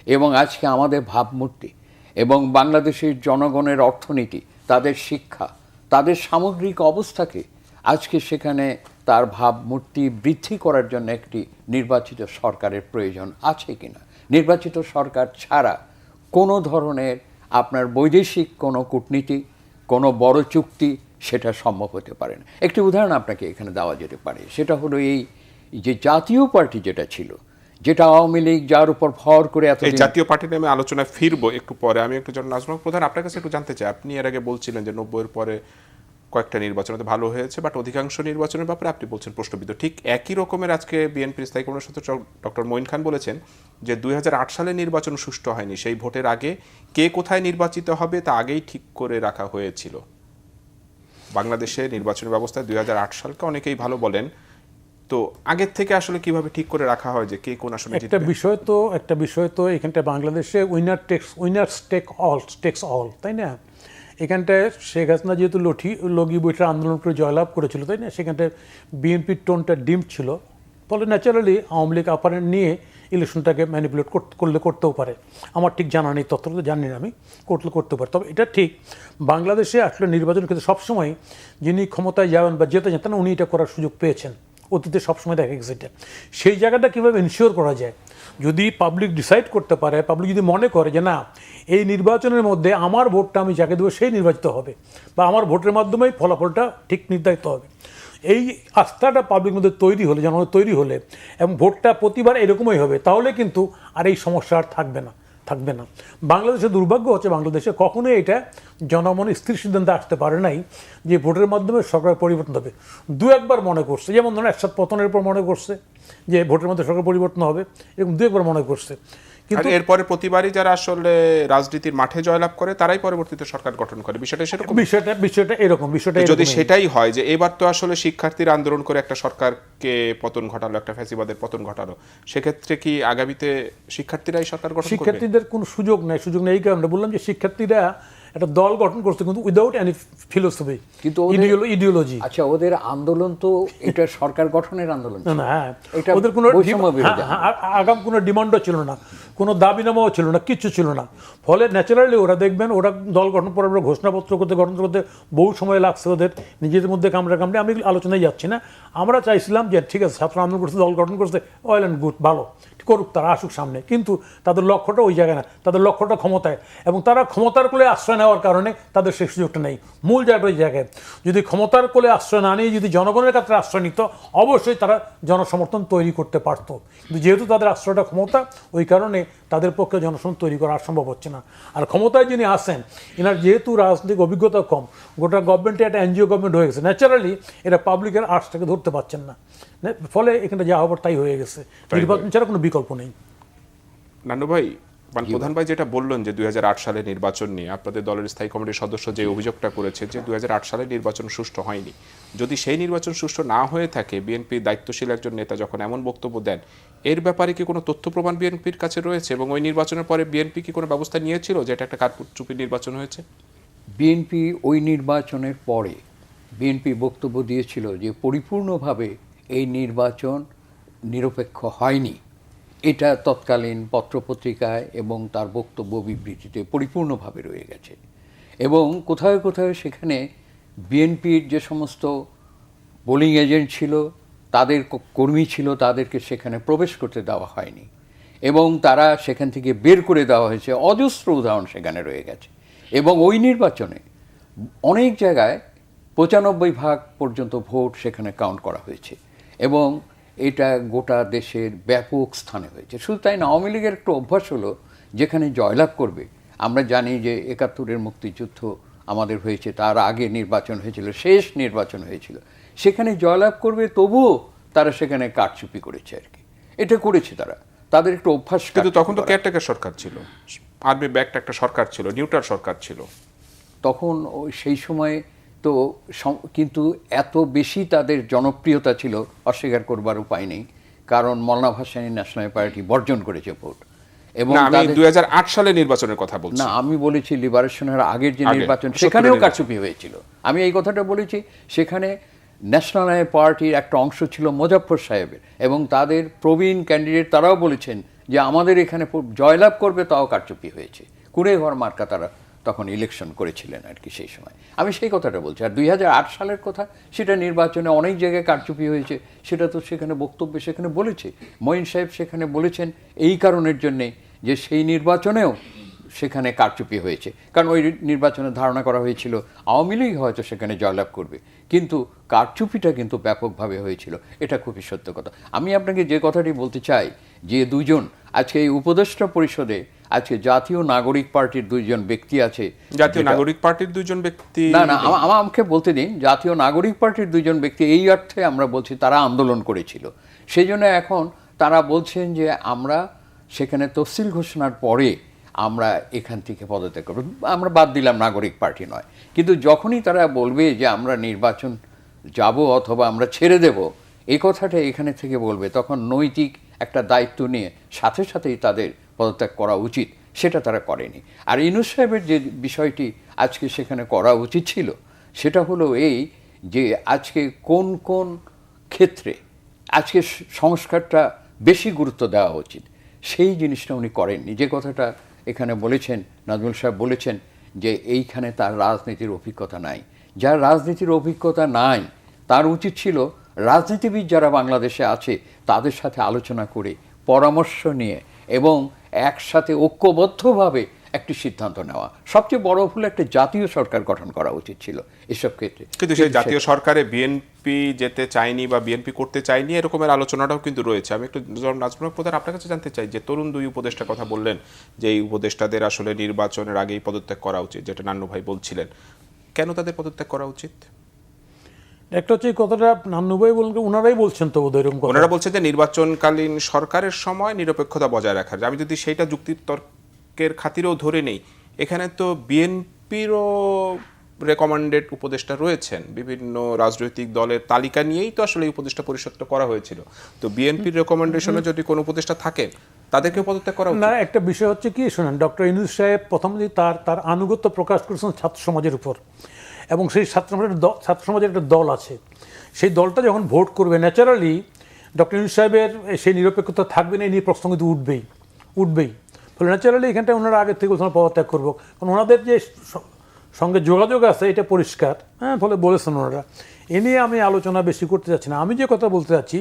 এবং আজকে আমাদের ভাবমূর্তি এবং বাংলাদেশের জনগণের অর্থনীতি, তাদের শিক্ষা, তাদের সামগ্রিক অবস্থাকে আজকে সেখানে তার ভাবমূর্তি বৃদ্ধি করার জন্য একটি নির্বাচিত সরকারের প্রয়োজন আছে কিনা। নির্বাচিত সরকার ছাড়া কোনো ধরনের আপনার বৈদেশিক কোনো কূটনীতি, কোনো বড় চুক্তি সেটা সম্ভব হতে পারে না। একটি উদাহরণ আপনাকে এখানে দেওয়া যেতে পারে, সেটা হলো এই যে জাতীয় পার্টি যেটা ছিল, যেটা আওয়ামী লীগ যার উপর ভর করে এই জাতীয় পার্টি নিয়ে আমি আলোচনায় ফিরবো একটু পরে। আমি একটু নাজমুল প্রধান আপনার কাছে একটু জানতে চাই, আপনি এর আগে বলছিলেন যে 90-এর পরে কয়েকটা নির্বাচন ভালো হয়েছে, বাট অধিকাংশ নির্বাচনের ব্যাপারে আপনি বলছেন প্রশ্নবিদ্ধ। ঠিক একই রকমের আজকে বিএনপির স্থায়ী কমিটির সদস্য ডক্টর মঈন খান বলেছেন যে 2008 সালে নির্বাচন সুষ্ঠু হয়নি, সেই ভোটের আগে কে কোথায় নির্বাচিত হবে তা আগেই ঠিক করে রাখা হয়েছিল। বাংলাদেশে নির্বাচনী ব্যবস্থায় 2008 সালকে অনেকেই ভালো বলেন, তো আগের থেকে আসলে কিভাবে ঠিক করে রাখা হয় যে কে কোন আসলে একটা বিষয় তো এখানটা বাংলাদেশে উইনার্স টেক্স অল, তাই না? এখানটায় শেখ হাসিনা যেহেতু লগি বৈঠা আন্দোলন করে জয়লাভ করেছিল, তাই না? সেখানটায় বিএনপির টোনটা ডিম ছিল, ফলে ন্যাচারালি আওয়ামী লীগ আপারেন্ট নিয়ে ইলেকশনটাকে ম্যানিপুলেট করতেও পারে। আমার ঠিক জানা নেই, তথ্যটা জানি না আমি, করতে পারে। তবে এটা ঠিক, বাংলাদেশে আসলে নির্বাচন ক্ষেত্রে সবসময় যিনি ক্ষমতায় যাবেন বা যেতে চান উনি এটা করার সুযোগ পেয়েছেন, অতীতে সবসময় দেখা গেছে এটা। সেই জায়গাটা কীভাবে ইনশিওর করা যায়, যদি পাবলিক ডিসাইড করতে পারে, পাবলিক যদি মনে করে যে না এই নির্বাচনের মধ্যে আমার ভোটটা আমি যাকে দেবো সেই নির্বাচিত হবে, বা আমার ভোটের মাধ্যমেই ফলাফলটা ঠিক নির্ধারিত হবে, এই আস্থাটা পাবলিক মধ্যে তৈরি হলে, জনগণের তৈরি হলে, এবং ভোটটা প্রতিবার এরকমই হবে, তাহলে কিন্তু আর এই সমস্যা আর থাকবে না। বাংলাদেশের দুর্ভাগ্য হচ্ছে বাংলাদেশে কখনোই এটা জনমনে স্থির সিদ্ধান্তে আসতে পারে নাই যে ভোটের মাধ্যমে সরকার পরিবর্তন হবে। দু একবার মনে করছে, যেমন ধরুন এরশাদ পতনের পর মনে করছে যে ভোটের মধ্যে সরকার পরিবর্তন হবে, এরকম দু একবার মনে করছে। কিন্তু এরপরে প্রতিবারই যারা আসলে রাজনীতির মাঠে জয়লাভ করে তারাই পরবর্তীতে সরকার গঠন করে, বিষয়টা সেরকম। বিষয়টা এরকম, যদি সেটাই হয় যে এবার তো আসলে শিক্ষার্থীরা আন্দোলন করে একটা সরকারকে পতন ঘটালো, একটা ফ্যাসিবাদের পতন ঘটালো, সেক্ষেত্রে কি আগামীতে শিক্ষার্থীরাই সরকার গঠন করবে? শিক্ষার্থীদের কোনো সুযোগ নেই এই কারণে বললাম যে শিক্ষার্থীরা একটা দল গঠন করছে কিন্তু উইদাউট এনি ফিলোসফি, কিন্তু ইডিওলজি। আচ্ছা, ওদের আন্দোলন তো এটা সরকার গঠনের আন্দোলন ছিল। না, এটা ওদের কোনো আগাম কোনো ডিমান্ডও ছিল না, কোনো দাবিনামাও ছিল না, কিচ্ছু ছিল না। ফলে ন্যাচারালি ওরা দেখবেন, ওরা দল গঠন করার পর ঘোষণাপত্র গঠন করতে বহু সময় লাগছে ওদের, নিজেদের মধ্যে কামড়ে। আমি আলোচনায় যাচ্ছি না। আমরা চাইছিলাম যে ঠিক আছে, ছাত্র আন্দোলন করছে, দল গঠন করছে, ওয়েল অ্যান্ড গুড, ভালো করুক, তারা আসুক সামনে, কিন্তু তাদের লক্ষ্যটা ওই জায়গায় না, তাদের লক্ষ্যটা ক্ষমতায়, এবং তারা ক্ষমতার কোলে আশ্রয় নেওয়ার কারণে তাদের সেই সুযোগটা নেই। মূল জায়গাটা ওই জায়গায়, যদি ক্ষমতার কোলে আশ্রয় না নিয়ে যদি জনগণের কাছে আশ্রয় নিত, অবশ্যই তারা জনসমর্থন তৈরি করতে পারত। কিন্তু যেহেতু তাদের আশ্রয়টা ক্ষমতা, ওই কারণে তাদের পক্ষে জনসমর্থন তৈরি করা আর সম্ভব হচ্ছে না। আর ক্ষমতায় যিনি আসেন, এনার যেহেতু রাজনৈতিক অভিজ্ঞতা কম, গোটা গভর্নমেন্টে একটা এনজিও গভর্নমেন্ট হয়ে গেছে, ন্যাচারালি এরা পাবলিকের আর্টসটাকে ধরতে পারছেন না, ফলে এখানে যা হবার তাই হয়ে গেছে। নির্বাচন ছাড়া কোনো বিকল্প নেই। নান্নু ভাই, প্রধান ভাই যেটা বললেন যে 2008 সালে নির্বাচন নিয়ে আপনাদের দলের স্থায়ী কমিটির সদস্য যে অভিযোগটা করেছে যে 2008 সালে নির্বাচন সুষ্ঠু হয়নি, যদি সেই নির্বাচন সুষ্ঠু না হয়ে থাকে, বিএনপির দায়িত্বশীল একজন নেতা যখন এমন বক্তব্য দেন, এর ব্যাপারে কি কোনো তথ্য প্রমাণ বিএনপির কাছে রয়েছে? এবং ওই নির্বাচনের পরে বিএনপি কি কোনো ব্যবস্থা নিয়েছিল যে এটা একটা কারচুপি নির্বাচন হয়েছে? বিএনপি ওই নির্বাচনের পরে বিএনপি বক্তব্য দিয়েছিল যে পরিপূর্ণভাবে এই নির্বাচন নিরপেক্ষ হয়নি। এটা তৎকালীন পত্রপত্রিকায় এবং তার বক্তব্য বিবৃতিতে পরিপূর্ণভাবে রয়ে গেছে। এবং কোথাও কোথাও সেখানে বিএনপির যে সমস্ত পোলিং এজেন্ট ছিল, তাদের কর্মী ছিল, তাদেরকে সেখানে প্রবেশ করতে দেওয়া হয়নি এবং তারা সেখান থেকে বের করে দেওয়া হয়েছে। অজস্র উদাহরণ সেখানে রয়ে গেছে। এবং ওই নির্বাচনে অনেক জায়গায় 95% পর্যন্ত ভোট সেখানে কাউন্ট করা হয়েছে এবং এটা গোটা দেশের ব্যাপক স্থানে হয়েছে। শুধু তাই না, আওয়ামী লীগের একটা অভ্যাস হলো যেখানে জয়লাভ করবে, আমরা জানি যে 71-এর মুক্তিযুদ্ধ আমাদের হয়েছে, তার আগে নির্বাচন হয়েছিল, শেষ নির্বাচন হয়েছিল, সেখানে জয়লাভ করবে তবুও তারা সেখানে কারচুপি করেছে আর কি। এটা করেছে তারা, তাদের একটা অভ্যাস। কিন্তু তখন তো কেয়ারটেকার সরকার ছিল, আর্মি ব্যাকড একটা সরকার ছিল, নিউট্রাল সরকার ছিল তখন। সেই সময় তো কিন্তু এত বেশি তাদের জনপ্রিয়তা ছিল, অস্বীকার করবার উপায় নেই, কারণ মওলানা ভাসানী ন্যাশনাল পার্টি বর্জন করেছে ভোট। এবং আমি 2008 সালে নির্বাচনের কথা বলছি না, আমি বলেছি লিবারেশনের আগের যে নির্বাচন, সেখানেও কারচুপি হয়েছিল। আমি এই কথাটা বলেছি। সেখানে ন্যাশনাল পার্টির একটা অংশ ছিল মোজাফফর সাহেবের, এবং তাদের প্রবীণ ক্যান্ডিডেট তারাও বলেছেন যে আমাদের এখানে জয়লাভ করবে, তাও কারচুপি হয়েছে। কুড়েঘর মার্কা তারা তখন ইলেকশন করেছিলেন আর কি সেই সময়। আমি সেই কথাটা বলছি। আর 2008 সালের কথা, সেটা নির্বাচনে অনেক জায়গায় কারচুপি হয়েছে, সেটা তো সেখানে বক্তব্যে সেখানে বলেছে। মঈন সাহেব সেখানে বলেছেন এই কারণের জন্যে যে সেই নির্বাচনেও সেখানে কারচুপি হয়েছে, কারণ ওই নির্বাচনে ধারণা করা হয়েছিল আওয়ামী লীগ হয়তো সেখানে জয়লাভ করবে, কিন্তু কারচুপিটা কিন্তু ব্যাপকভাবে হয়েছিল। এটা খুবই সত্য কথা। আমি আপনাকে যে কথাটি বলতে চাই, যে দুজন আজকে এই উপদেষ্টা পরিষদে, আজকে জাতীয় নাগরিক পার্টির দুইজন ব্যক্তি আছে। জাতীয় নাগরিক পার্টির দুইজন ব্যক্তি না, আমাকে বলতে দিন। জাতীয় নাগরিক পার্টির দুইজন ব্যক্তি, এই অর্থে আমরা বলছি তারা আন্দোলন করেছিল, সেই জন্য এখন তারা বলছেন যে আমরা সেখানে তফসিল ঘোষণার পরে আমরা এখান থেকে পদত্যাগ করব। আমরা বাদ দিলাম, নাগরিক পার্টি নয়, কিন্তু যখনই তারা বলবে যে আমরা নির্বাচন যাব অথবা আমরা ছেড়ে দেব, এই কথাটা এখানে থেকে বলবে, তখন নৈতিক একটা দায়িত্ব নিয়ে সাথে সাথেই তাদের পদত্যাগ করা উচিত, সেটা তারা করেনি। আর ইউনূস সাহেবের যে বিষয়টি আজকে সেখানে করা উচিত ছিল সেটা হলো এই যে আজকে কোন কোন ক্ষেত্রে আজকে সংস্কারটা বেশি গুরুত্ব দেওয়া উচিত সেই জিনিসটা উনি করেননি। যে কথাটা এখানে বলেছেন, নাজমুল সাহেব বলেছেন যে এইখানে তার রাজনীতির অভিজ্ঞতা নাই। যার রাজনীতির অভিজ্ঞতা নাই তার উচিত ছিল রাজনীতিবিদ যারা বাংলাদেশে আছে তাদের সাথে আলোচনা করে পরামর্শ নিয়ে এবং একসাথে ঐক্যবদ্ধভাবে একটি সিদ্ধান্ত নেওয়া। সবচেয়ে বড় হলো একটা জাতীয় সরকার গঠন করা উচিত ছিল এসব ক্ষেত্রে। কিন্তু সেই জাতীয় সরকারে বিএনপি যেতে চায়নি বা বিএনপি করতে চায়নি এরকমের আলোচনাটাও কিন্তু রয়েছে। আমি একটু নাজমুল হক প্রধান আপনার কাছে জানতে চাই যে তরুণ দুই উপদেষ্টার কথা বললেন যে এই উপদেষ্টাদের আসলে নির্বাচনের আগেই পদত্যাগ করা উচিত, যেটা নান্নু ভাই বলছিলেন, কেন তাদের পদত্যাগ করা উচিত? একটা হচ্ছে এই কথাটা নান্নু ভাই বলেন, ওনারাই বলছেন তো বোধহয় এরকম কথা। ওনারা বলছেন যে নির্বাচনকালীন সরকারের সময় নিরপেক্ষতা বজায় রাখার। আমি যদি সেইটা যুক্তিতর্কের খাতিরেও ধরে নেই, এখানে তো বিএনপিরও রেকমেন্ডেড উপদেষ্টা রয়েছেন, বিভিন্ন রাজনৈতিক দলের তালিকা নিয়েই তো আসলে এই উপদেষ্টা পরিষদটা করা হয়েছিল। তো বিএনপির রেকমেন্ডেশনে যদি কোনো উপদেষ্টা থাকেন তাদেরকে পদত্যাগ করা উচিত না, একটা বিষয় হচ্ছে কি, শোনেন, ডক্টর ইউনূস সাহেব প্রথম যে তার আনুগত্য প্রকাশ করেছেন ছাত্র সমাজের উপর, এবং সেই ছাত্র সমাজের একটা দল আছে, সেই দলটা যখন ভোট করবে ন্যাচারালি ডক্টর ইউনূস সাহেবের সেই নিরপেক্ষতা থাকবে না, এই নিয়ে প্রশ্ন কিন্তু উঠবেই। ফলে ন্যাচারালি এখানটা ওনারা আগের থেকে বলছেন পদত্যাগ করবো, কারণ ওনাদের যে সঙ্গে যোগাযোগ আছে এটা পরিষ্কার। হ্যাঁ, ফলে বলেছেন ওনারা। এ নিয়ে আমি আলোচনা বেশি করতে চাচ্ছি না। আমি যে কথা বলতে চাচ্ছি,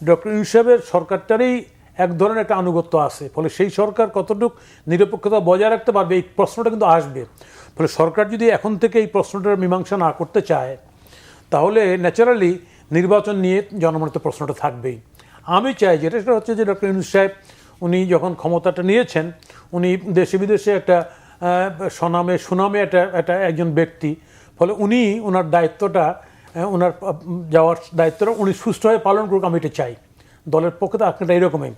ডক্টর ইউনূস সাহেবের সরকারটারই এক ধরনের একটা আনুগত্য আছে, ফলে সেই সরকার কতটুকু নিরপেক্ষতা বজায় রাখতে পারবে এই প্রশ্নটা কিন্তু আসবে। ফলে সরকার যদি এখন থেকে এই প্রশ্নটার মীমাংসা না করতে চায় তাহলে ন্যাচারালি নির্বাচন নিয়ে জনমনে তো প্রশ্নটা থাকবেই। আমি চাই যেটা সেটা হচ্ছে যে ডক্টর ইউনূস সাহেব উনি যখন ক্ষমতাটা নিয়েছেন, উনি দেশে বিদেশে একটা সুনামে একটা একজন ব্যক্তি, ফলে উনি ওনার দায়িত্বটা ওনার যাওয়ার দায়িত্বটা উনি সুষ্ঠুভাবে পালন করুক, আমি এটা চাই। দলের পক্ষে তো আপনারা এরকমই,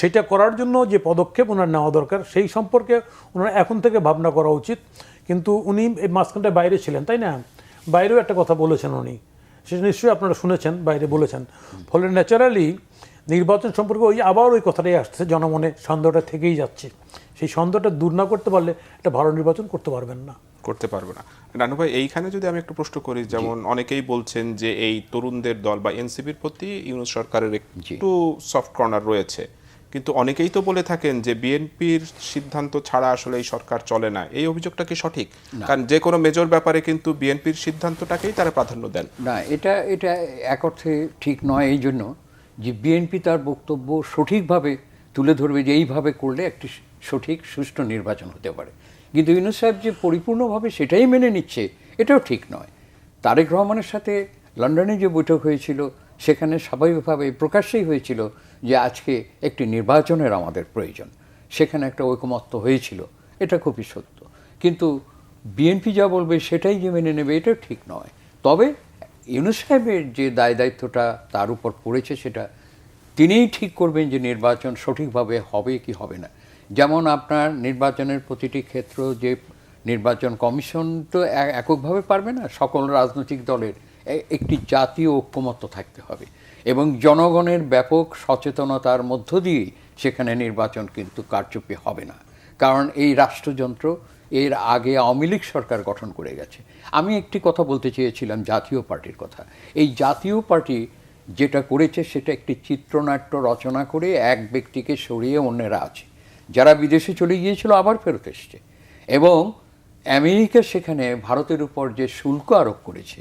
সেটা করার জন্য যে পদক্ষেপ ওনার নেওয়া দরকার সেই সম্পর্কে ওনার এখন থেকে ভাবনা করা উচিত। কিন্তু উনি এই মাঝখানটায় বাইরে ছিলেন, তাই না? বাইরেও একটা কথা বলেছেন উনি, সেটা নিশ্চয়ই আপনারা শুনেছেন, বাইরে বলেছেন। ফলে ন্যাচারালি নির্বাচন সম্পর্কে আবার ওই কথাটাই আসছে, জনমনে সন্দেহটা থেকেই যাচ্ছে। সেই সন্দেহটা দূর না করতে পারলে একটা ভালো নির্বাচন করতে পারবেন না। নানু ভাই, এইখানে যদি আমি একটু প্রশ্ন করি, যেমন অনেকেই বলছেন যে এই তরুণদের দল বা এনসিপির প্রতি ইউনূস সরকারের একটু সফট কর্নার রয়েছে, কিন্তু অনেকেই তো বলে থাকেন যে বিএনপির সিদ্ধান্ত ছাড়া আসলে এই সরকার চলে না। এই অভিযোগটা কি সঠিক? কারণ যে কোনো মেজর ব্যাপারে কিন্তু বিএনপির সিদ্ধান্তটাকেই তারা প্রাধান্য দেন। না, এটা এক অর্থে ঠিক নয়, এই জন্য যে বিএনপি তার বক্তব্য সঠিকভাবে তুলে ধরবে যে এইভাবে করলে একটি সঠিক সুষ্ঠু নির্বাচন হতে পারে, কিন্তু ইউনূস সাহেব যে পরিপূর্ণভাবে সেটাই মেনে নিচ্ছে এটাও ঠিক নয়। তারেক রহমানের সাথে লন্ডনে যে বৈঠক হয়েছিল সেখানে স্বাভাবিকভাবে প্রকাশ্যেই হয়েছিল যে আজকে একটি নির্বাচনের আমাদের প্রয়োজন, সেখানে একটা ঐকমত্য হয়েছিল, এটা খুবই সত্য। কিন্তু বিএনপি যা বলবে সেটাই যে মেনে নেবে এটা ঠিক নয়। তবে ইউনূস সাহেবের যে দায়িত্বটা তার উপর পড়েছে সেটা তিনিই ঠিক করবেন যে নির্বাচন সঠিকভাবে হবে কি হবে না। যেমন আপনার নির্বাচনের প্রতিটি ক্ষেত্র যে নির্বাচন কমিশন তো এককভাবে পারবে না, সকল রাজনৈতিক দলের একটি জাতীয় ঐক্যমত্য থাকতে হবে এবং জনগণের ব্যাপক সচেতনতার মধ্য দিয়েই সেখানে নির্বাচন কিন্তু কারচুপি হবে না। কারণ এই রাষ্ট্রযন্ত্র এর আগে আওয়ামী লীগ সরকার গঠন করে গেছে। আমি একটি কথা বলতে চেয়েছিলাম জাতীয় পার্টির কথা। এই জাতীয় পার্টি যেটা করেছে সেটা একটি চিত্রনাট্য রচনা করে এক ব্যক্তিকে সরিয়ে অন্যেরা আছে, যারা বিদেশে চলে গিয়েছিল আবার ফেরত এসছে, এবং আমেরিকা সেখানে ভারতের উপর যে শুল্ক আরোপ করেছে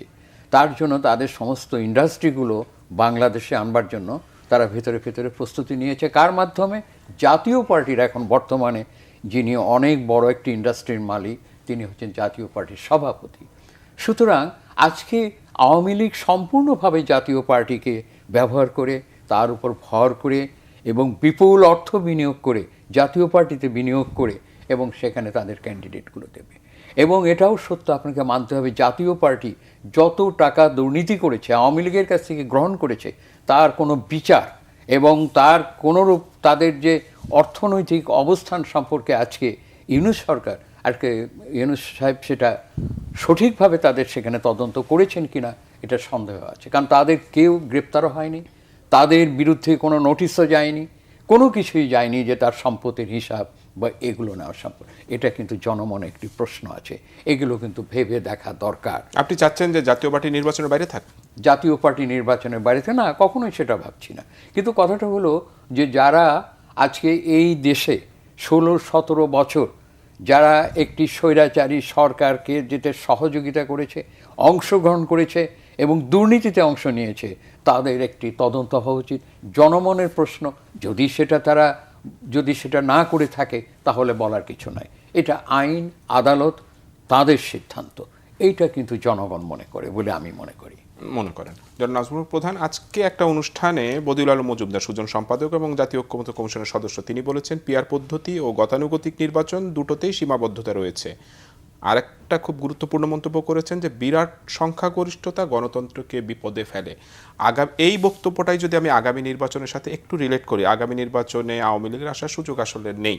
তার জন্য তাদের সমস্ত ইন্ডাস্ট্রিগুলো বাংলাদেশে আনবার জন্য তারা ভেতরে ভেতরে প্রস্তুতি নিয়েছে। কার মাধ্যমে? জাতীয় পার্টির এখন বর্তমানে যিনি অনেক বড় একটি ইন্ডাস্ট্রির মালিক তিনি হচ্ছেন জাতীয় পার্টির সভাপতি। সুতরাং আজকে আওয়ামী লীগ সম্পূর্ণভাবে জাতীয় পার্টিকে ব্যবহার করে তার উপর ভর করে এবং বিপুল অর্থ বিনিয়োগ করে জাতীয় পার্টিতে বিনিয়োগ করে এবং সেখানে তাদের ক্যান্ডিডেটগুলো দেবে। এবং এটাও সত্য, আপনাকে মানতে হবে জাতীয় পার্টি যত টাকা দুর্নীতি করেছে আওয়ামী লীগের কাছ থেকে গ্রহণ করেছে তার কোনো বিচার এবং তার কোনোরূপ তাদের যে অর্থনৈতিক অবস্থান সম্পর্কে আজকে ইউনূস সরকার ইউনূস সাহেব সেটা সঠিকভাবে তাদের সেখানে তদন্ত করেছেন কিনা এটা সন্দেহ আছে, কারণ তাদের কেউ গ্রেপ্তারও হয়নি, তাদের বিরুদ্ধে কোনো নোটিশও যায়নি, কোনো কিছুই যায়নি যে তার সম্পত্তির হিসাব বা এগুলো নেওয়ার সম্পদ। এটা কিন্তু জনমনে একটি প্রশ্ন আছে, এগুলো কিন্তু ভেবে দেখা দরকার। আপনি চাচ্ছেন যে জাতীয় পার্টি নির্বাচনের বাইরে থাক? জাতীয় পার্টি নির্বাচনের বাইরে না, কখনোই সেটা ভাবছি না। কিন্তু কথাটা হলো যে যারা আজকে এই দেশে 16-17 বছর যারা একটি স্বৈরাচারী সরকারকে যেতে সহযোগিতা করেছে, অংশগ্রহণ করেছে এবং দুর্নীতিতে অংশ নিয়েছে, তাদের একটি তদন্ত হওয়া উচিত। জনমনের প্রশ্ন, যদি সেটা না করে থাকে তাহলে বলার কিছু নাই। এটা আইন আদালত তাদের সিদ্ধান্ত, এইটা কিন্তু জনগণ মনে করে বলে আমি মনে করি। মনে করেন জনাব নাজমুল হক প্রধান আজকে একটা অনুষ্ঠানে বদিউল আলম মজুমদার, সুজন সম্পাদক এবং জাতীয় ঐক্যমত্য কমিশনের সদস্য, তিনি বলেছেন পিআর পদ্ধতি ও গতানুগতিক নির্বাচন দুটোতেই সীমাবদ্ধতা রয়েছে। আরেকটা খুব গুরুত্বপূর্ণ মন্তব্য করেছেন যে বিরাট সংখ্যাগরিষ্ঠতা গণতন্ত্রকে বিপদে ফেলে। এই বক্তব্যটাই যদি আমি আগামী নির্বাচনের সাথে একটু রিলেট করি, আগামী নির্বাচনে আওয়ামী লীগের আসার সুযোগ আসলে নেই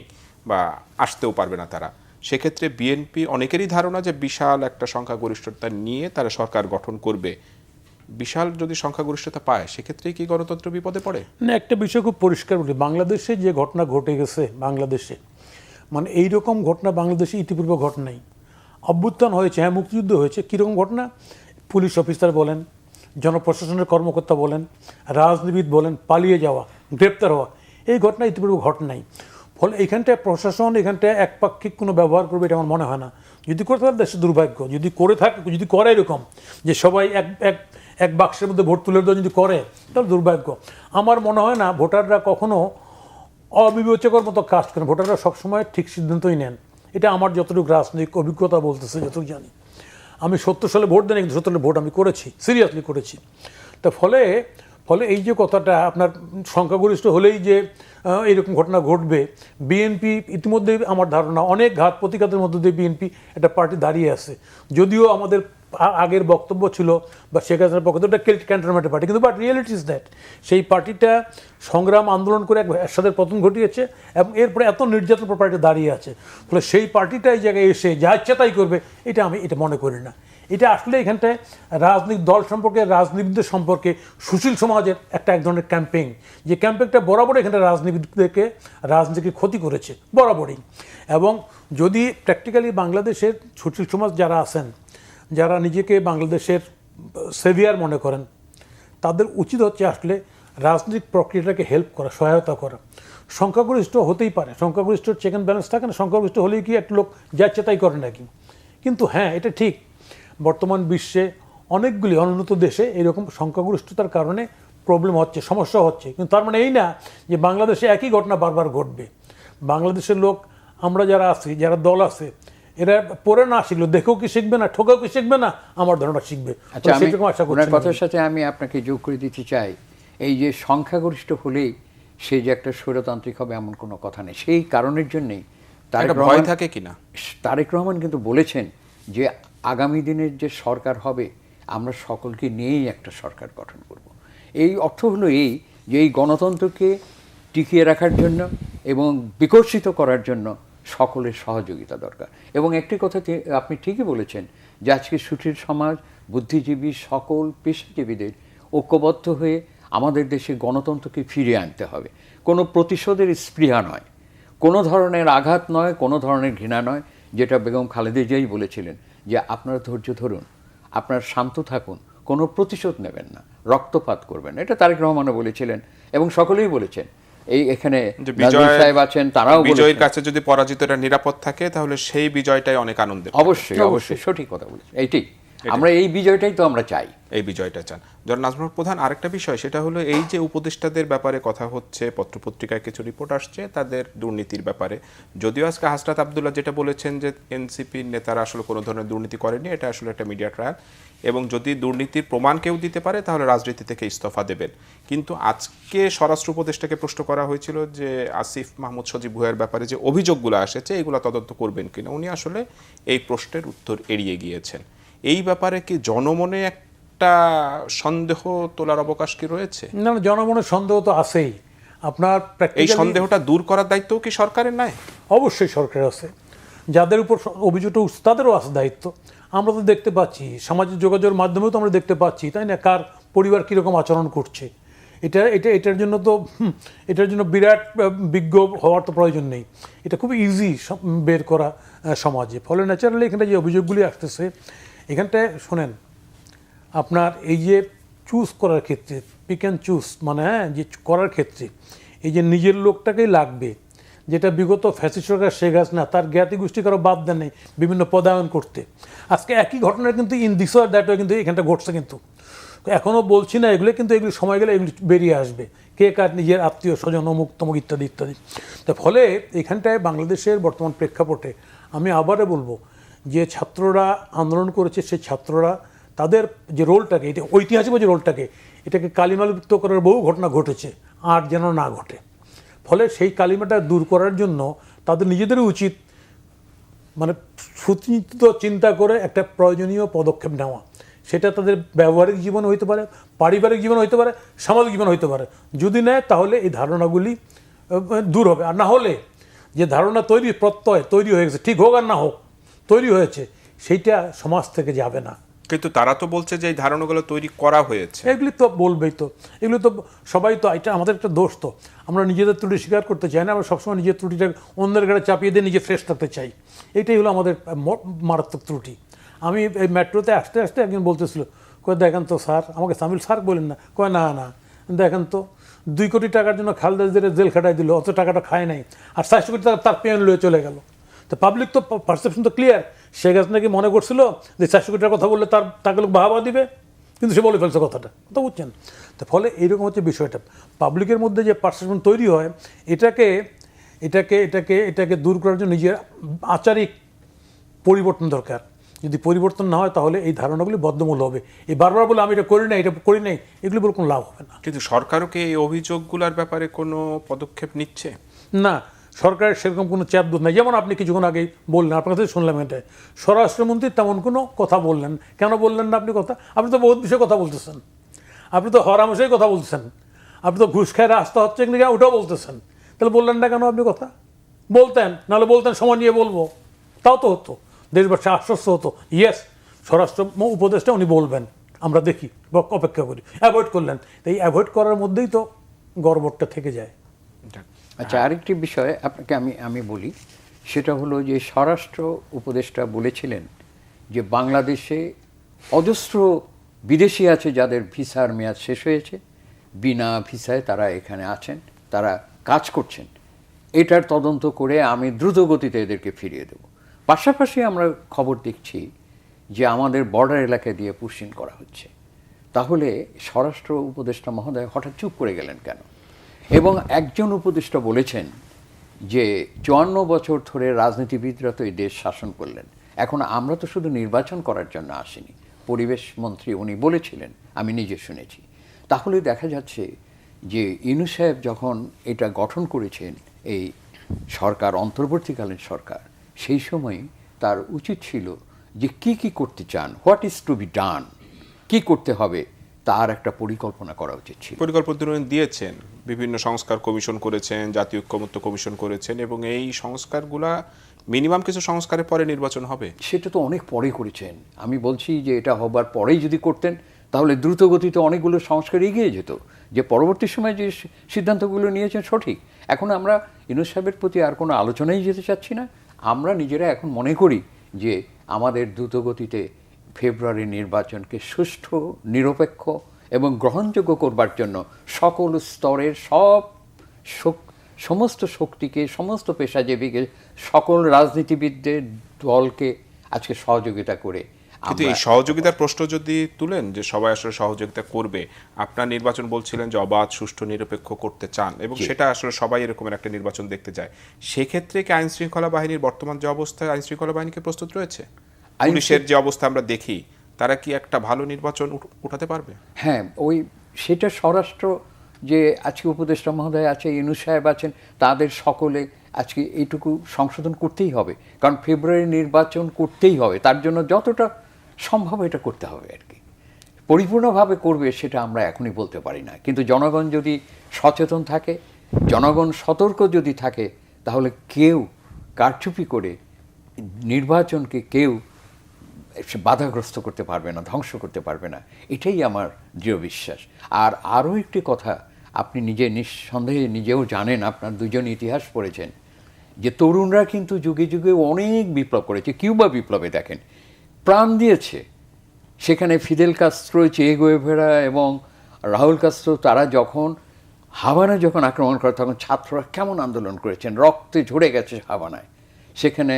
বা আসতেও পারবে না তারা, সেক্ষেত্রে বিএনপি অনেকেরই ধারণা যে বিশাল একটা সংখ্যাগরিষ্ঠতা নিয়ে তারা সরকার গঠন করবে। বিশাল যদি সংখ্যাগরিষ্ঠতা পায় সেক্ষেত্রে কি গণতন্ত্র বিপদে পড়ে? না, একটা বিষয় খুব পরিষ্কার বলি, বাংলাদেশে যে ঘটনা ঘটে গেছে, বাংলাদেশে মানে এইরকম ঘটনা বাংলাদেশে ইতিপূর্বে ঘটে নাই। অভ্যুত্থান হয়েছে, হ্যাঁ, মুক্তিযুদ্ধ হয়েছে, কীরকম ঘটনা? পুলিশ অফিসার বলেন, জনপ্রশাসনের কর্মকর্তা বলেন, রাজনীতিবিদ বলেন, পালিয়ে যাওয়া, গ্রেপ্তার হওয়া, এই ঘটনা ইতিপূর্বে ঘটে নাই। ফলে এখানটায় প্রশাসন এখানটায় একপাক্ষিক কোনো ব্যবহার করবে এটা আমার মনে হয় না। যদি করে তাহলে দেশের দুর্ভাগ্য। যদি করে থাকে, যদি করে এরকম যে সবাই এক বাক্সের মধ্যে ভোট তুলে দেওয়া যদি করে, তাহলে দুর্ভাগ্য। আমার মনে হয় না ভোটাররা কখনো অবিবেচকর মতো কাজ করেন, ভোটাররা সবসময় ঠিক সিদ্ধান্তই নেন। এটা আমার যতটুকু রাজনৈতিক অভিজ্ঞতা বলতেছে, যতটুকু জানি। আমি 70 সালে ভোট দেন, কিন্তু 70 সালে ভোট আমি করেছি, সিরিয়াসলি করেছি। তা ফলে এই যে কথাটা আপনার সংখ্যাগরিষ্ঠ হলেই যে এরকম ঘটনা ঘটবে, বিএনপি ইতিমধ্যে আমার ধারণা অনেক ঘাত প্রতিঘাতের মধ্যে দিয়ে বিএনপি একটা পার্টি দাঁড়িয়ে আছে। যদিও আমাদের আগের বক্তব্য ছিল বা শেখ হাসিনার পক্ষে একটা ক্যান্টনমেন্টের পার্টি, কিন্তু বাট রিয়েলিটি ইজ দ্যাট সেই পার্টিটা সংগ্রাম আন্দোলন করে একসাথে পতন ঘটিয়েছে এবং এরপরে এত নির্যাতন পার্টি দাঁড়িয়ে আছে। ফলে সেই পার্টিটা এই জায়গায় এসে যা ইচ্ছা তাই করবে, আমি এটা মনে করি না। এটা আসলে এখানটায় রাজনৈতিক দল সম্পর্কে, রাজনীতিবিদদের সম্পর্কে, সুশীল সমাজের এক ধরনের ক্যাম্পেইন, যে ক্যাম্পেইনটা বরাবর এখানে রাজনীতিকে ক্ষতি করেছে বরাবরই। এবং যদি প্র্যাকটিক্যালি বাংলাদেশের সুশীল সমাজ যারা আছেন, যারা নিজেকে বাংলাদেশের সেভিয়ার মনে করেন, তাদের উচিত হচ্ছে আসলে রাজনৈতিক প্রক্রিয়াটাকে হেল্প করা, সহায়তা করা। সংখ্যাগরিষ্ঠ হতেই পারে, সংখ্যাগরিষ্ঠ চেক অ্যান্ড ব্যালেন্স থাকে না, সংখ্যাগরিষ্ঠ হলেই কি একটা লোক যাচ্ছে তাই করে নাকি? কিন্তু হ্যাঁ, এটা ঠিক, বর্তমান বিশ্বে অনেকগুলি অনুন্নত দেশে এরকম সংখ্যাগরিষ্ঠতার কারণে প্রবলেম হচ্ছে, সমস্যা হচ্ছে। কিন্তু তার মানে এই না যে বাংলাদেশে একই ঘটনা বারবার ঘটবে। বাংলাদেশের লোক, আমরা যারা আছি, যারা দল আছে, এরা পড়ে না শিখলো দেখেও কি শিখবে না, ঠোকাও কি শিখবে না? আমার ধারণা শিখবে। আচ্ছা, ওনার কথার সাথে আমি আপনাকে যোগ করে দিতে চাই, এই যে সংখ্যাগরিষ্ঠ হলেই সে যে একটা স্বৈরতান্ত্রিক হবে এমন কোনো কথা নেই। সেই কারণের জন্যই তারেক রহমান কিন্তু বলেছেন যে আগামী দিনের যে সরকার হবে আমরা সকলকে নিয়েই একটা সরকার গঠন করব। এই অর্থ হলো এই যে এই গণতন্ত্রকে টিকিয়ে রাখার জন্য এবং বিকশিত করার জন্য সকলের সহযোগিতা দরকার। এবং একটি কথা আপনি ঠিকই বলেছেন যে আজকে সুশীল সমাজ, বুদ্ধিজীবী, সকল পেশাজীবীদের ঐক্যবদ্ধ হয়ে আমাদের দেশে গণতন্ত্রকে ফিরিয়ে আনতে হবে। কোনো প্রতিশোধের স্পৃহা নয়, কোনো ধরনের আঘাত নয়, কোনো ধরনের ঘৃণা নয়। যেটা বেগম খালেদা জিয়াই বলেছিলেন যে আপনারা ধৈর্য ধরুন, আপনারা শান্ত থাকুন, কোনো প্রতিশোধ নেবেন না, রক্তপাত করবেন না। এটা তারেক রহমানও বলেছিলেন এবং সকলেই বলেছেন। এই এখানে নাজমুল সাহেব আছেন, তারাও বিজয়ের কাছে যদি পরাজিতটা নিরাপদ থাকে তাহলে সেই বিজয়টাই অনেক আনন্দের। অবশ্যই অবশ্যই সঠিক কথা বলেছেন। এইটাই আমরা, এই বিজয়টাই তো আমরা চাই, এই বিজয়টা চান। জনাব নাজমুল হক প্রধান, আরেকটা বিষয় সেটা হলো এই যে উপদেষ্টাদের ব্যাপারে কথা হচ্ছে, পত্রপত্রিকায় কিছু রিপোর্ট আসছে তাদের দুর্নীতির ব্যাপারে। যদিও আজকে হাসনাত আবদুল্লাহ যেটা বলেছেন যে এনসিপির নেতারা আসলে কোনো ধরনের দুর্নীতি করেনি, এটা আসলে একটা মিডিয়া ট্রায়াল, এবং যদি দুর্নীতির প্রমাণ কেউ দিতে পারে তাহলে রাজনীতি থেকে ইস্তফা দেবেন। কিন্তু আজকে স্বরাষ্ট্র উপদেষ্টাকে প্রশ্ন করা হয়েছিল যে আসিফ মাহমুদ সজীব ভুঁইয়ার ব্যাপারে যে অভিযোগগুলো আসছে এগুলো তদন্ত করবেন কিনা, উনি আসলে এই প্রশ্নের উত্তর এড়িয়ে গিয়েছেন। এই ব্যাপারে কি জনমনে একটা সন্দেহ তোলার অবকাশ কি রয়েছে? না, জনমনের সন্দেহ তো আছেই। আপনার এই সন্দেহটা দূর করার দায়িত্ব কি সরকারের নাই? অবশ্যই সরকারের আছে। যাদের উপর অভিযোগটা উঠছে তাদেরও আছে দায়িত্ব। আমরা তো দেখতে পাচ্ছি, সামাজিক যোগাযোগের মাধ্যমেও তো আমরা দেখতে পাচ্ছি, তাই না, কার পরিবার কীরকম আচরণ করছে। এটার জন্য তো এটার জন্য বিরাট বিজ্ঞ হওয়ার তো প্রয়োজন নেই, এটা খুব ইজি বের করা সমাজে। ফলে ন্যাচারালি এখানে যে অভিযোগগুলি আসতেছে, এখানটায় শোনেন, আপনার এই যে চুজ করার ক্ষেত্রে, পিক অ্যান্ড চুজ, মানে হ্যাঁ, যে করার ক্ষেত্রে এই যে নিজের লোকটাকেই লাগবে, যেটা বিগত ফ্যাসিস্ট সরকার শেখ হাসিনা তার জ্ঞাতি গোষ্ঠী কারো বাদ দেন নেই বিভিন্ন পদায়ন করতে। আজকে একই ঘটনা কিন্তু in this or that way কিন্তু এখানটা ঘটছে। কিন্তু এখনও বলছি না এগুলো, কিন্তু এগুলি সময় গেলে এগুলি বেরিয়ে আসবে, কে কার নিজের আত্মীয় স্বজন অমুক তমুক ইত্যাদি ইত্যাদি। তো ফলে এখানটায় বাংলাদেশের বর্তমান প্রেক্ষাপটে আমি আবারও বলবো যে ছাত্ররা আন্দোলন করেছে, সেই ছাত্ররা তাদের যে রোলটাকে, এটা ঐতিহাসিক যে রোলটাকে, এটাকে কালিমালিপ্ত করার বহু ঘটনা ঘটেছে, আর যেন না ঘটে। ফলে সেই কালিমাটা দূর করার জন্য তাদের নিজেদেরই উচিত মানে সুচিন্তিত চিন্তা করে একটা প্রয়োজনীয় পদক্ষেপ নেওয়া। সেটা তাদের ব্যবহারিক জীবন হইতে পারে, পারিবারিক জীবন হইতে পারে, সামাজিক জীবন হইতে পারে। যদি নেয় তাহলে এই ধারণাগুলি দূর হবে। আর না হলে যে ধারণা প্রত্যয় তৈরি হয়ে গেছে, ঠিক হোক আর না হোক, তৈরি হয়েছে, সেইটা সমাজ থেকে যাবে না। কিন্তু তারা তো বলছে যে এই ধারণাগুলো তৈরি করা হয়েছে। এগুলি তো বলবেই, তো এগুলো তো সবাই, তো এটা আমাদের একটা দোষ। তো আমরা নিজেদের ত্রুটি স্বীকার করতে চাই না, আমরা সবসময় নিজের ত্রুটিটা অন্যের ঘাড়ে চাপিয়ে দিয়ে নিজে ফ্রেশ থাকতে চাই। এইটাই হলো আমাদের মারাত্মক ত্রুটি। আমি এই মেট্রোতে আসতে আসতে একজন বলতেছিল, কয় দেখেন তো স্যার, আমাকে সামিল স্যার বলেন না, কয় না না, দেখেন তো 2 কোটি টাকার জন্য খালেদা জিয়ার জেল খাটাই দিল, অত টাকাটা খায় নাই, আর 400 কোটি টাকা তার পেন লয়ে চলে গেল। তো পাবলিক তো পারসেপশন তো ক্লিয়ার। শেখ হাসিনা কি মনে করছিল যে 400 কোটি টাকার কথা বললে তাকে লোক বাহাবা দিবে? কিন্তু সে বলে ফেলছে কথাটা, কথা বুঝছেন? তো ফলে এইরকম হচ্ছে বিষয়টা। পাবলিকের মধ্যে যে পারসেপশন তৈরি হয়, এটাকে এটাকে এটাকে এটাকে দূর করার জন্য নিজের আচারিক পরিবর্তন দরকার। যদি পরিবর্তন না হয় তাহলে এই ধারণাগুলি বদ্ধমূল হবে। এই বারবার বলে আমি এটা করি নাই, এটা করি নাই, এগুলি বলে কোনো লাভ হবে না। কিন্তু সরকারও কি এই অভিযোগগুলোর ব্যাপারে কোনো পদক্ষেপ নিচ্ছে? না, সরকারের সেরকম কোনো চাপ দূর নাই। যেমন আপনি কিছুক্ষণ আগেই বললেন, আপনার কাছে শুনলাম এটা, স্বরাষ্ট্রমন্ত্রী তেমন কোনো কথা বললেন, কেন বললেন না আপনি কথা? আপনি তো বহুত বিষয়ে কথা বলতেছেন, আপনি তো হরামশাই কথা বলতেছেন, আপনি তো ঘুষ খায় রাস্তা হচ্ছে কিনা ওটাও বলতেছেন, তাহলে বললেন না কেন আপনি কথা? বলতেন, নাহলে বলতেন সময় নিয়ে বলবো, তাও তো হতো, দেশবাসী আশ্বস্ত হতো, ইয়েস স্বরাষ্ট্র উপদেষ্টা উনি বলবেন, আমরা দেখি বা অপেক্ষা করি। অ্যাভয়েড করলেন, এই অ্যাভয়েড করার মধ্যেই তো গড়বড়টা থেকে যায়। আচ্ছা, আরেকটি বিষয় আপনাকে আমি বলি, সেটা হলো যে স্বরাষ্ট্র উপদেষ্টা বলেছিলেন যে বাংলাদেশে অজস্র বিদেশি আছে যাদের ভিসার মেয়াদ শেষ হয়েছে, বিনা ভিসায় তারা এখানে আছেন, তারা কাজ করছেন, এটার তদন্ত করে আমি দ্রুত গতিতে এদেরকে ফিরিয়ে দেব। পাশাপাশি আমরা খবর দেখছি যে আমাদের বর্ডার এলাকা দিয়ে পুশিং করা হচ্ছে। তাহলে স্বরাষ্ট্র উপদেষ্টা মহোদয় হঠাৎ চুপ করে গেলেন কেন? এবং একজন উপদেষ্টা বলেছেন যে 54 বছর ধরে রাজনীতিবিদরা তো এই দেশ শাসন করলেন, এখন আমরা তো শুধু নির্বাচন করার জন্য আসিনি। পরিবেশ মন্ত্রী উনি বলেছিলেন, আমি নিজে শুনেছি। তাহলে দেখা যাচ্ছে যে ইউনূস সাহেব যখন এটা গঠন করেছেন, এই সরকার, অন্তর্বর্তীকালীন সরকার, সেই সময় তার উচিত ছিল যে কি করতে চান, what is to be done, কি করতে হবে, তার একটা পরিকল্পনা করা উচিত ছিল। পরিকল্পনা দিয়েছেন, বিভিন্ন সংস্কার কমিশন করেছেন, জাতীয় ঐক্যমত্য কমিশন করেছেন, এবং এই সংস্কারগুলা মিনিমাম কিছু সংস্কারের পরে নির্বাচন হবে। সেটা তো অনেক পরে করেছেন। আমি বলছি যে এটা হবার পরেই যদি করতেন তাহলে দ্রুত গতিতে অনেকগুলো সংস্কার এগিয়ে যেত। যে পরবর্তী সময়ে যে সিদ্ধান্তগুলো নিয়েছেন সঠিক। এখন আমরা ইউনূস সাহেবের প্রতি আর কোনো আলোচনাই যেতে চাচ্ছি না। আমরা নিজেরা এখন মনে করি যে আমাদের দ্রুত গতিতে ফেব্রুয়ারি নির্বাচনকে সুষ্ঠু, নিরপেক্ষ এবং গ্রহণযোগ্য করবার জন্য সকল স্তরের সমস্ত শক্তিকে, সমস্ত পেশাজীবীকে, সকল রাজনীতিবিদদের দলকে আজকে সহযোগিতা করে। কিন্তু এই সহযোগিতার প্রশ্ন যদি তুলেন যে সবাই আসলে সহযোগিতা করবে, আপনার নির্বাচন বলছিলেন যে অবাধ, সুষ্ঠু, নিরপেক্ষ করতে চান, এবং সেটা আসলে সবাই এরকমের একটা নির্বাচন দেখতে যায়, সেক্ষেত্রে কি আইন শৃঙ্খলা বাহিনীর বর্তমান যে অবস্থায় আইন শৃঙ্খলা বাহিনী কি প্রস্তুত রয়েছে? পুলিশের যে অবস্থা আমরা দেখি, তারা কি একটা ভালো নির্বাচন উঠাতে পারবে? হ্যাঁ, সেটা স্বরাষ্ট্র যে আজকে উপদেষ্টা মহোদয় আছে, ইউনূস সাহেব আছেন, তাদের সকলে আজকে এইটুকু সংশোধন করতেই হবে, কারণ ফেব্রুয়ারি নির্বাচন করতেই হবে, তার জন্য যতটা সম্ভব এটা করতে হবে আর কি। পরিপূর্ণভাবে করবে সেটা আমরা এখনই বলতে পারি না, কিন্তু জনগণ যদি সচেতন থাকে, জনগণ সতর্ক যদি থাকে, তাহলে কেউ কারচুপি করে নির্বাচনকে কেউ সে বাধাগ্রস্ত করতে পারবে না, ধ্বংস করতে পারবে না, এটাই আমার দৃঢ় বিশ্বাস। আর আরও একটি কথা, আপনি নিজে নিঃসন্দেহে নিজেও জানেন, আপনার দুজন ইতিহাস পড়েছেন, যে তরুণরা কিন্তু যুগে যুগে অনেক বিপ্লব করেছে। কিউবা বিপ্লবে দেখেন প্রাণ দিয়েছে, সেখানে ফিদেল কাস্ত্রো, চে গুয়েভারা এবং রাহুল কাস্ত্রো তারা যখন হাভানা যখন আক্রমণ করে তখন ছাত্ররা কেমন আন্দোলন করেছেন, রক্তে ঝরে গেছে হাভানায়। সেখানে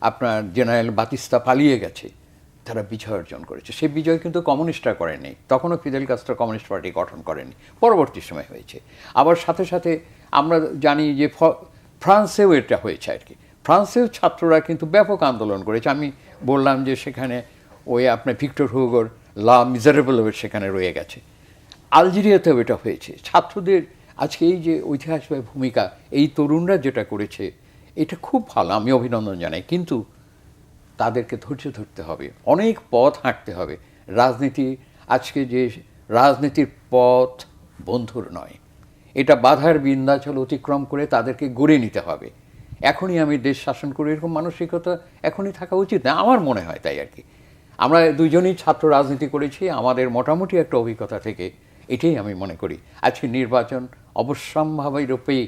আপনার জেনারেল বাতিস্তা পালিয়ে গেছে, তারা বিজয় অর্জন করেছে। সেই বিজয় কিন্তু কমিউনিস্টরা করেনি, তখনও ফিদেল কাস্ত্রো কমিউনিস্ট পার্টি গঠন করেনি, পরবর্তী সময় হয়েছে। আবার সাথে সাথে আমরা জানি যে ফ্রান্সেও এটা হয়েছে আর কি। ফ্রান্সেও ছাত্ররা কিন্তু ব্যাপক আন্দোলন করেছে। আমি বললাম যে সেখানে ওই আপনার ভিক্টর হুগোর লা মিজারেবল সেখানে রয়ে গেছে। আলজেরিয়াতেও এটা হয়েছে। ছাত্রদের আজকে এই যে ঐতিহাসিক ভূমিকা এই তরুণরা যেটা করেছে, এটা খুব ভালো, আমি অভিনন্দন জানাই। কিন্তু তাদেরকে ধৈর্য ধরতে হবে, অনেক পথ হাঁটতে হবে। রাজনীতি আজকে যে রাজনীতির পথ বন্ধুর নয়, এটা বাধার বিন্ধ্যাচল অতিক্রম করে তাদেরকে গড়ে নিতে হবে। এখনই আমি দেশ শাসন করি এরকম মানসিকতা এখনই থাকা উচিত না, আমার মনে হয় তাই আর কি। আমরা দুজনেই ছাত্র রাজনীতি করেছি, আমাদের মোটামুটি একটা অভিজ্ঞতা থেকে এটাই আমি মনে করি। আজকে নির্বাচন অবশ্যম্ভাবী রূপেই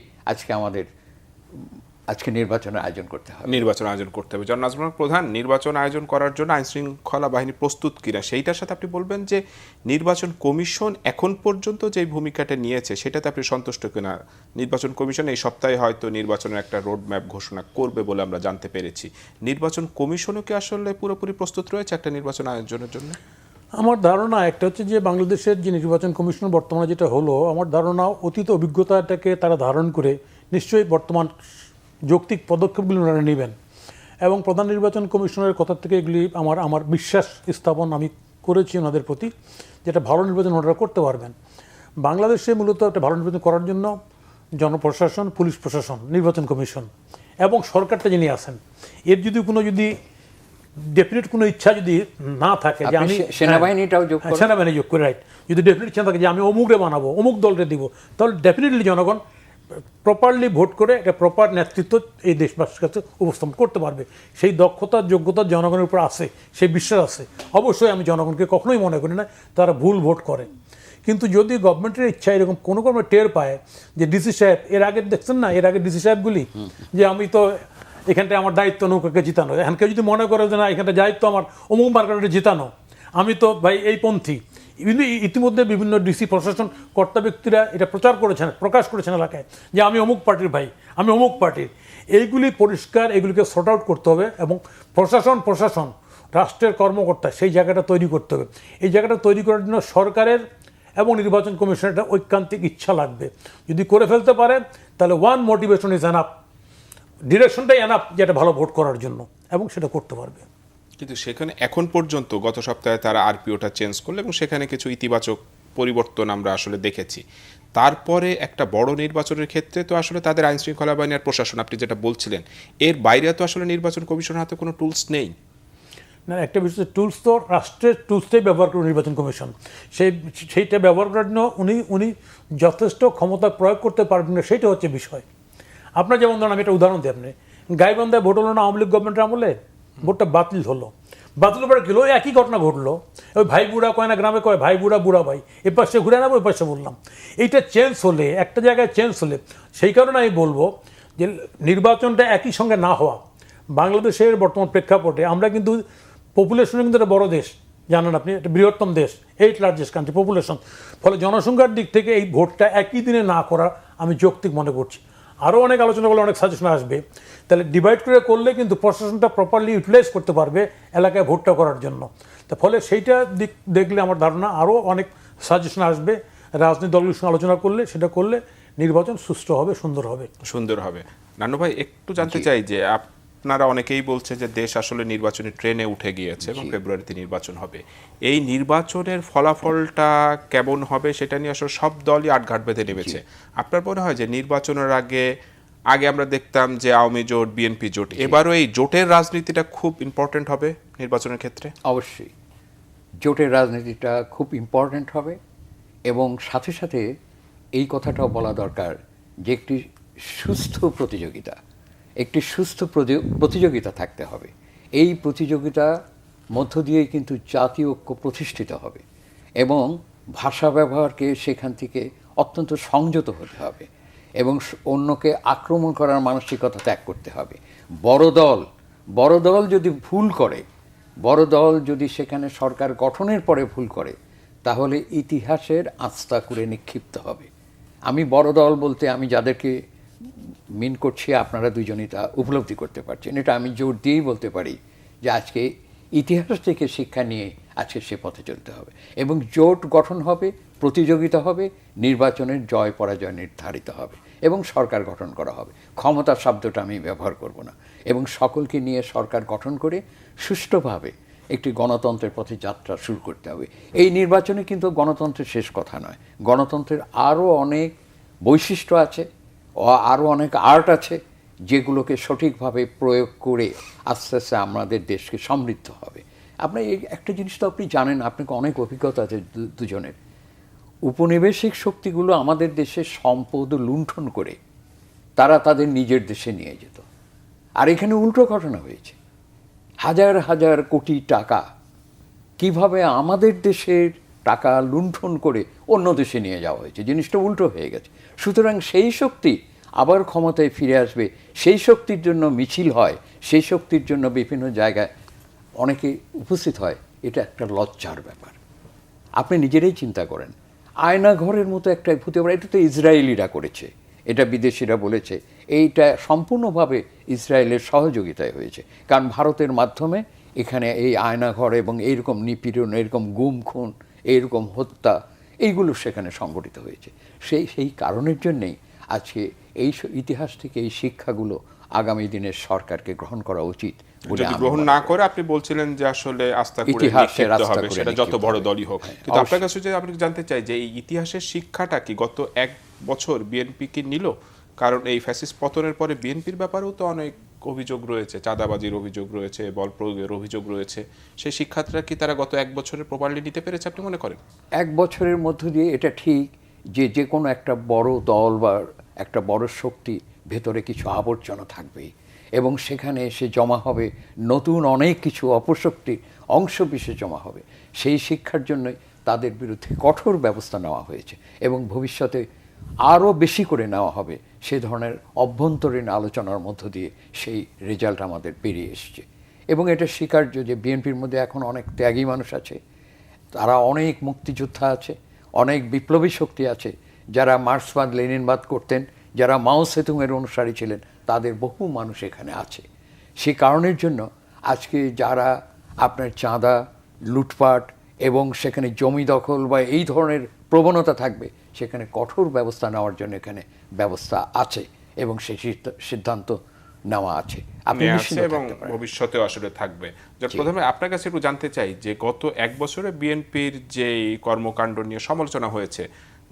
আজকে নির্বাচনের আয়োজন করতে হবে। নির্বাচন আয়োজন করতে হবে। জন নাজমুল হক প্রধান, নির্বাচন আয়োজন করার জন্য আইনশৃঙ্খলা বাহিনী প্রস্তুত কিনা সেইটার সাথে আপনি বলবেন যে নির্বাচন কমিশন এখন পর্যন্ত যে ভূমিকাটা নিয়েছে সেটাতে আপনি সন্তুষ্ট কিনা? নির্বাচন কমিশন এই সপ্তাহে হয়তো নির্বাচনের একটা রোড ম্যাপ ঘোষণা করবে বলে আমরা জানতে পেরেছি। নির্বাচন কমিশনও কি আসলে পুরোপুরি প্রস্তুত রয়েছে একটা নির্বাচন আয়োজনের জন্য? আমার ধারণা একটা হচ্ছে যে বাংলাদেশের যে নির্বাচন কমিশন বর্তমানে যেটা হলো, আমার ধারণা অতীত অভিজ্ঞতাটাকে তারা ধারণ করে নিশ্চয়ই বর্তমান যৌক্তিক পদক্ষেপগুলি ওনারা নেবেন। এবং প্রধান নির্বাচন কমিশনের কথা থেকে এগুলি আমার বিশ্বাস স্থাপন আমি করেছি ওনাদের প্রতি, যেটা ভালো নির্বাচন ওনারা করতে পারবেন। বাংলাদেশে মূলত একটা ভালো নির্বাচন করার জন্য জনপ্রশাসন, পুলিশ প্রশাসন, নির্বাচন কমিশন এবং সরকারটা যিনি আছেন, এর যদি ডেফিনেট কোনো ইচ্ছা যদি না থাকে যে আমি সেনাবাহিনীটাও যোগ করি, সেনাবাহিনী যোগ করে, রাইট, যদি ডেফিনেট ইচ্ছা থাকে যে আমি অমুকরে বানাবো, অমুক দলরে দিব, তাহলে ডেফিনেটলি জনগণ প্রপারলি ভোট করে একটা প্রপার নেতৃত্ব এই দেশবাসীর কাছে উপস্থাপন করতে পারবে। সেই দক্ষতা যোগ্যতা জনগণের উপর আছে, সেই বিশ্বাস আছে। অবশ্যই আমি জনগণকে কখনোই মনে করি না তারা ভুল ভোট করে। কিন্তু যদি গভর্নমেন্টের ইচ্ছা এরকম কোনো টের পায় যে ডিসি সাহেব, এর আগে দেখছেন না, এর আগে ডিসি সাহেবগুলি যে আমি তো এখানটায় আমার দায়িত্ব নৌকাকে জিতানো, এখন কেউ যদি মনে করে যে না এখানটা দায়িত্ব আমার অমুক মার্কেটে জিতানো, আমি তো ভাই এই পন্থী। ইতিমধ্যে বিভিন্ন ডিসি প্রশাসন কর্তা ব্যক্তিরা এটা প্রকাশ করেছেন এলাকায় যে আমি অমুক পার্টির ভাই, আমি অমুক পার্টির। এইগুলি পরিষ্কার, এগুলিকে সর্ট আউট করতে হবে এবং প্রশাসন রাষ্ট্রের কর্মকর্তা সেই জায়গাটা তৈরি করতে হবে। এই জায়গাটা তৈরি করার জন্য সরকারের এবং নির্বাচন কমিশনের একটা ঐকান্তিক ইচ্ছা লাগবে। যদি করে ফেলতে পারে তাহলে ওয়ান মোটিভেশন ইজ এনাফ, ডিরেকশনটাই এনাফ যেটা ভালো ভোট করার জন্য, এবং সেটা করতে পারবে। কিন্তু সেখানে এখন পর্যন্ত গত সপ্তাহে তারা আরপিওটা চেঞ্জ করলো এবং সেখানে কিছু ইতিবাচক পরিবর্তন আমরা আসলে দেখেছি। তারপরে একটা বড় নির্বাচনের ক্ষেত্রে তো আসলে তাদের আইনশৃঙ্খলা বাহিনী আর প্রশাসন, আপনি যেটা বলছিলেন, এর বাইরে তো আসলে নির্বাচন কমিশনের হাতে কোনো টুলস নেই। না, একটা বিষয় টুলস তো রাষ্ট্রের টুলসটাই ব্যবহার করে নির্বাচন কমিশন, সেইটা ব্যবহার করার জন্য উনি যথেষ্ট ক্ষমতা প্রয়োগ করতে পারবেন না, সেইটা হচ্ছে বিষয়। আপনার যেমন ধরুন, আমি একটা উদাহরণ দিই, আপনি গাইবান্ধায় ভোট হলো না আওয়ামী লীগ গভর্নমেন্টের আমলে, ভোটটা বাতিল হলো। বাতিল পরে গেলো, একই ঘটনা ঘটলো। ওই ভাই বুড়া কয় না, গ্রামে কয় ভাই বুড়া বুড়া ভাই, এ পাশে ঘুরে নেবো, ওই পাশে বললাম। এইটা চেঞ্জ হলে, একটা জায়গায় চেঞ্জ হলে, সেই কারণে আমি বলবো যে নির্বাচনটা একই সঙ্গে না হওয়া। বাংলাদেশের বর্তমান প্রেক্ষাপটে আমরা কিন্তু পপুলেশনে কিন্তু একটা বড় দেশ, জানেন আপনি, একটা বৃহত্তম দেশ, 8th লার্জেস্ট কান্ট্রি পপুলেশন। ফলে জনসংখ্যার দিক থেকে এই ভোটটা একই দিনে না করা আমি যৌক্তিক মনে করছি। আরও অনেক আলোচনা করলে অনেক সাজেশন আসবে, তাহলে ডিভাইড করে করলে কিন্তু প্রশাসনটা প্রপারলি ইউটিলাইজ করতে পারবে এলাকায় ভোটটা করার জন্য। তা ফলে সেইটা দিক দেখলে আমার ধারণা আরও অনেক সাজেশন আসবে। রাজনৈতিক দলগুলোর সঙ্গে আলোচনা করলে, সেটা করলে নির্বাচন সুষ্ঠু হবে, সুন্দর হবে। নান্নু ভাই, একটু জানতে চাই যে আপনারা অনেকেই বলছে যে দেশ আসলে নির্বাচনী ট্রেনে উঠে গিয়েছে এবং ফেব্রুয়ারিতে নির্বাচন হবে। এই নির্বাচনের ফলাফলটা কেমন হবে সেটা নিয়ে আসলে সব দলই আটঘাট বেঁধে নেমেছে। আপনার মনে হয় যে নির্বাচনের আগে আমরা দেখতাম যে আওয়ামী জোট, বিএনপি জোট, এবারও এই জোটের রাজনীতিটা খুব ইম্পর্টেন্ট হবে নির্বাচনের ক্ষেত্রে? অবশ্যই জোটের রাজনীতিটা খুব ইম্পর্টেন্ট হবে, এবং সাথে সাথে এই কথাটাও বলা দরকার যে একটি সুস্থ প্রতিযোগিতা থাকতে হবে। এই প্রতিযোগিতা মধ্য দিয়েই কিন্তু জাতীয় ঐক্য প্রতিষ্ঠিত হবে এবং ভাষা ব্যবহারকে সেখান থেকে অত্যন্ত সংযত হতে হবে এবং অন্যকে আক্রমণ করার মানসিকতা ত্যাগ করতে হবে। বড় দল যদি ভুল করে, বড় দল যদি সেখানে সরকার গঠনের পরে ভুল করে, তাহলে ইতিহাসের আস্থা করে নিক্ষিপ্ত হবে। আমি বড় দল বলতে আমি যাদেরকে মিন করছি আপনারা দুজনই তা উপলব্ধি করতে পারছেন। এটা আমি জোর দিয়েই বলতে পারি যে আজকে ইতিহাস থেকে শিক্ষা নিয়ে আজকে সে পথে চলতে হবে এবং জোট গঠন হবে, প্রতিযোগিতা হবে, নির্বাচনের জয় পরাজয় নির্ধারিত হবে এবং সরকার গঠন করা হবে। ক্ষমতা শব্দটা আমি ব্যবহার করব না এবং সকলকে নিয়ে সরকার গঠন করে সুষ্ঠুভাবে একটি গণতন্ত্রের পথে যাত্রা শুরু করতে হবে। এই নির্বাচনে কিন্তু গণতন্ত্রের শেষ কথা নয়, গণতন্ত্রের আরও অনেক বৈশিষ্ট্য আছে, আরও অনেক আর্ট আছে, যেগুলোকে সঠিকভাবে প্রয়োগ করে আস্তে আস্তে আমাদের দেশকে সমৃদ্ধ হবে। আপনি এই একটা জিনিস তো আপনি জানেন, আপনাকে অনেক অভিজ্ঞতা আছে দুজনের। উপনিবেশিক শক্তিগুলো আমাদের দেশের সম্পদ লুণ্ঠন করে তারা তাদের নিজের দেশে নিয়ে যেত, আর এখানে উল্টো ঘটনা হয়েছে। হাজার হাজার কোটি টাকা কিভাবে আমাদের দেশের টাকা লুণ্ঠন করে অন্য দেশে নিয়ে যাওয়া হয়েছে, জিনিসটা উল্টো হয়ে গেছে। সুতরাং সেই শক্তি আবার ক্ষমতায় ফিরে আসবে, সেই শক্তির জন্য মিছিল হয়, সেই শক্তির জন্য বিভিন্ন জায়গায় অনেকে উপস্থিত হয়, এটা একটা লজ্জার ব্যাপার। আপনি নিজেরাই চিন্তা করেন, আয়নাঘরের মতো একটা হতে পারে, এটা তো ইসরায়েলিরা করেছে, এটা বিদেশিরা বলেছে, এইটা সম্পূর্ণভাবে ইসরায়েলের সহযোগিতায় হয়েছে। কারণ ভারতের মাধ্যমে এখানে এই আয়নাঘর এবং এইরকম নিপীড়ন, এরকম গুম খুন, এইরকম হত্যা, এইগুলো সেখানে সংগঠিত হয়েছে। সেই কারণের জন্যেই আজকে এই ইতিহাস থেকে এই শিক্ষাগুলো আগামী দিনের সরকারকে গ্রহণ করা উচিত। যদি গ্রহণ না করে আপনি বলছিলেন যে আসলে আস্থা করে নিক্ষিপ্ত হবে, সেটা যত বড় দলই হোক। কিন্তু আপনার কাছে যে আমি জানতে চাই যে এই ইতিহাসের শিক্ষাটা কি গত এক বছর বিএনপি কি নিল? কারণ এই ফ্যাসিস্ট পতনের পরে বিএনপির ব্যাপারেও তো অনেক অভিযোগ রয়েছে, চাঁদাবাজির অভিযোগ রয়েছে, বল প্রয়োগের অভিযোগ রয়েছে। সেই শিক্ষাটা কি তারা গত এক বছরের প্রপারলি নিতে পেরেছে আপনি মনে করেন? এক বছরের মধ্য দিয়ে এটা ঠিক যে কোনো একটা বড় দল বা একটা বড় শক্তি ভেতরে কিছু আবর্জনা থাকবেই এবং সেখানে এসে জমা হবে নতুন অনেক কিছু অপশক্তির অংশ বিশেষ জমা হবে। সেই শিক্ষার জন্যই তাদের বিরুদ্ধে কঠোর ব্যবস্থা নেওয়া হয়েছে এবং ভবিষ্যতে আরও বেশি করে নেওয়া হবে। সে ধরনের অভ্যন্তরীণ আলোচনার মধ্য দিয়ে সেই রেজাল্ট আমাদের বেরিয়ে এসছে এবং এটা স্বীকার্য যে বিএনপির মধ্যে এখন অনেক ত্যাগী মানুষ আছে, তারা অনেক মুক্তিযোদ্ধা আছে, অনেক বিপ্লবী শক্তি আছে, যারা মার্ক্সবাদ লেনিনবাদ করতেন, যারা মাও সেতুংয়ের অনুসারী ছিলেন, তাদের বহু মানুষ এখানে আছে। সে কারণের জন্য আজকে যারা আপনার চাঁদা, লুটপাট এবং সেখানে জমি দখল বা এই ধরনের প্রবণতা থাকবে, সেখানে কঠোর ব্যবস্থা নেওয়ার জন্য এখানে ব্যবস্থা আছে এবং সেই সিদ্ধান্ত নেওয়া আছে এবং ভবিষ্যতেও আসলে থাকবে। প্রথমে আপনার কাছে একটু জানতে চাই যে গত এক বছরে বিএনপির যে কর্মকাণ্ড নিয়ে সমালোচনা হয়েছে,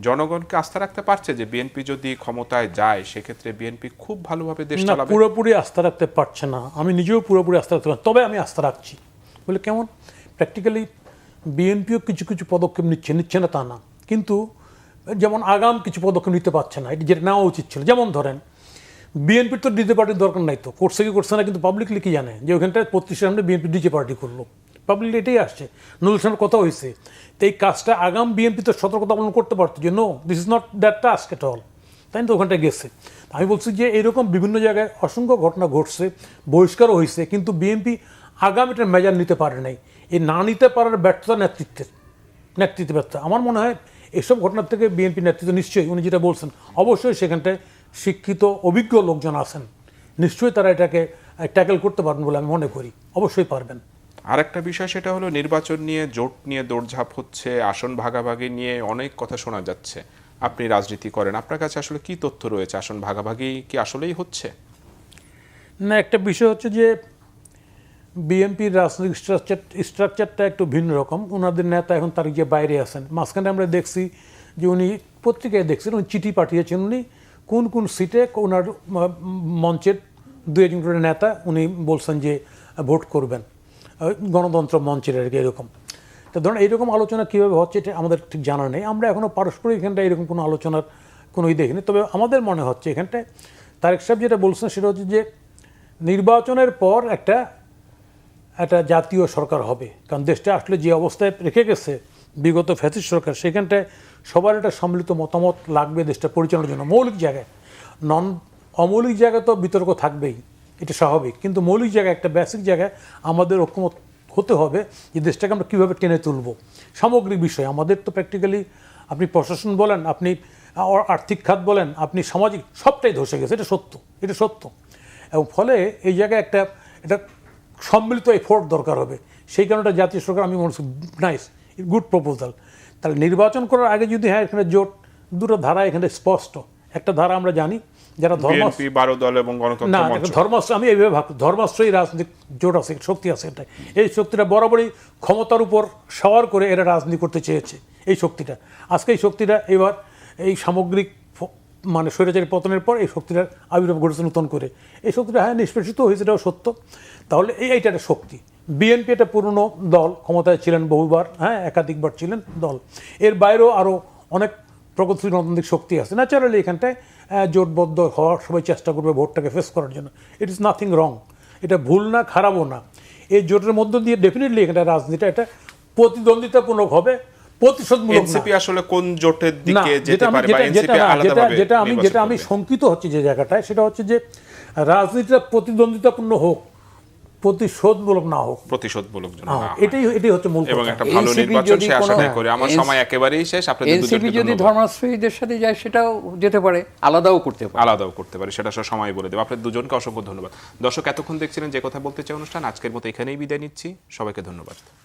জনগণকে আস্থা রাখতে পারছে যে বিএনপি যদি ক্ষমতায় যায় সেক্ষেত্রে বিএনপি খুব ভালোভাবে দেশ চালাবে? পুরোপুরি আস্থা রাখতে পারছে না। আমি নিজেও পুরোপুরি আস্থা রাখতে পারছি, তবে আমি আস্থা রাখছি বলে কেমন, প্র্যাকটিক্যালি বিএনপিও কিছু কিছু পদক্ষেপ নিচ্ছে না তা না, কিন্তু যেমন আগাম কিছু পদক্ষেপ নিতে পারছে না, এটি যেটা নেওয়া উচিত ছিল। যেমন ধরেন বিএনপির তো ডিজে পার্টির দরকার নাই, তো করছে কি করছে না, কিন্তু পাবলিকলি কি জানে যে ওখানটায় 25 সামনে বিএনপি ডিজে পার্টি করলো, পাবলিকলি এটাই আসছে। নজরুল ইসলামের কথা হয়েছে, তো এই কাজটা আগাম বিএনপি তো সতর্কতা অবলম্বন করতে পারতো যে no, this is not that task at all, তাই তো ওখানটায় গেছে। আমি বলছি যে এরকম বিভিন্ন জায়গায় অসংখ্য ঘটনা ঘটছে, বহিষ্কারও হয়েছে, কিন্তু বিএনপি আগাম এটার মেজার নিতে পারে নাই। এই না নিতে পারার ব্যর্থতা নেতৃত্বে ব্যর্থতা। আমার মনে হয় এসব ঘটনার থেকে বিএনপি নেতৃত্ব নিশ্চয়ই, উনি যেটা বলছেন, অবশ্যই সেখানটায় শিক্ষিত অভিজ্ঞ লোকজন আছেন, নিশ্চয়ই তারা এটাকে ট্যাকেল করতে পারবেন বলে আমি মনে করি, অবশ্যই পারবেন। আরেকটা বিষয় সেটা হলো নির্বাচন নিয়ে, জোট নিয়ে দৌড়ঝাঁপ হচ্ছে, আসন ভাগাভাগি নিয়ে অনেক কথা শোনা যাচ্ছে। আপনি রাজনীতি করেন, আপনার কাছে আসলে কি তথ্য রয়েছে? আসন ভাগাভাগি কি আসলেই হচ্ছে? না, একটা বিষয় হচ্ছে যে বিএনপির রাজনৈতিক স্ট্রাকচারটা একটু ভিন্ন রকম। ওনাদের নেতা এখন তার গিয়ে বাইরে আছেন। মাঝখানে আমরা দেখছি যে উনি পত্রিকায় দেখছেন, উনি চিঠি পাঠিয়েছেন, উনি কোন কোন সিটে ওনার মঞ্চের 2-1 করে নেতা উনি বলছেন যে ভোট করবেন, গণতন্ত্র মঞ্চের আর কি এরকম। তো ধরুন এইরকম আলোচনা কীভাবে হচ্ছে এটা আমাদের ঠিক জানা নেই, আমরা এখনও পারস্পরিক এখানটায় এরকম কোনো আলোচনার কোনো দেখিনি। তবে আমাদের মনে হচ্ছে এখানটায় তারেক সাহেব যেটা বলছেন সেটা হচ্ছে যে নির্বাচনের পর একটা একটা জাতীয় সরকার হবে, কারণ দেশটা আসলে যে অবস্থায় রেখে গেছে বিগত ফ্যাসিস্ট সরকার, সেখানটায় সবার একটা সম্মিলিত মতামত লাগবে দেশটা পরিচালনার জন্য। মৌলিক জায়গায়, অমৌলিক জায়গায় তো বিতর্ক থাকবেই, এটা স্বাভাবিক, কিন্তু মৌলিক জায়গায় একটা বেসিক জায়গায় আমাদের ঐক্যমত হতে হবে যে দেশটাকে আমরা কীভাবে টেনে তুলব। সামগ্রিক বিষয় আমাদের তো প্র্যাকটিক্যালি আপনি প্রশাসন বলেন, আপনি আর্থিক খাত বলেন, আপনি সামাজিক, সবটাই ধসে গেছে, এটা সত্য। এবং ফলে এই জায়গায় এটা সম্মিলিত এফোর্ট দরকার হবে। সেই কারণে জাতীয় সরকার আমি মনে করছি নাইস, গুড প্রপোজাল। তাহলে নির্বাচন করার আগে যদি এখানে জোট, দুটো ধারা এখানে স্পষ্ট। একটা ধারা আমরা জানি, যারা বিএনপি 12 দল এবং গণতন্ত্র না মঞ্চ। ধর্মাশ্রয়, আমি এইভাবে ভাব, ধর্মাশ্রয়ী রাজনৈতিক জোট আছে, শক্তি আছে এটাই। এই শক্তিটা বরাবরই ক্ষমতার উপর সওয়ার করে এরা রাজনীতি করতে চেয়েছে। এই শক্তিটা আজকে, এই শক্তিটা এবার এই সামগ্রিক মানে স্বৈরাচারী পতনের পর এই শক্তিটার আবির্ভাব ঘটেছে নতুন করে। এই শক্তিটা নিষ্পেষিত হয়েছে, এটাও সত্য। তাহলে এইটা একটা শক্তি। বিএনপি একটা পুরনো দল, ক্ষমতায় ছিলেন বহুবার, একাধিকবার ছিলেন দল। এর বাইরেও আরও অনেক প্রগতিশীল গণতান্ত্রিক শক্তি আছে। ন্যাচারালি এখানটায় জোটবদ্ধ হওয়ার সবাই চেষ্টা করবে ভোটটাকে ফেস করার জন্য। ইট ইজ নাথিং রং, এটা ভুল না, খারাপও না। এই জোটের মধ্য দিয়ে ডেফিনেটলি এখানটা রাজনীতিটা এটা প্রতিদ্বন্দ্বিতাপূর্ণ হবে, প্রতিশোধমূলক না। এনসিপি আসলে কোন জোটের দিকে না, যেতে পারে বা এনসিপি আলাদাভাবে যেটা আমি শঙ্কিত হচ্ছে যে জায়গাটায়, সেটা হচ্ছে যে রাজনীতিটা প্রতিদ্বন্দ্বিতাপূর্ণ হোক, প্রতিশোধমূলক না হোক। প্রতিশোধমূলক জন্য না হয়। এটাই হচ্ছে মূল এবং কথা। একটা ভালো NCP নির্বাচন যদি সে আশাটাই কোনো- করি। আমার সময় একেবারেই শেষ। আপনাদের এনসিপি দুজনকে যদি ধন্যবাদ। ধর্মাশ্রয়ীদের সাথে যায় সেটাও যেতে পারে, আলাদাও করতে পারে। আলাদাও করতে পারি, সেটা সব সময় বলে দেবো। আপনাদের দুজনকে অসংখ্য ধন্যবাদ। দর্শক, এতক্ষণ দেখছিলেন যে কথা বলতে চাই অনুষ্ঠান। আজকের মতো এখানেই বিদায় নিচ্ছি। সবাইকে ধন্যবাদ।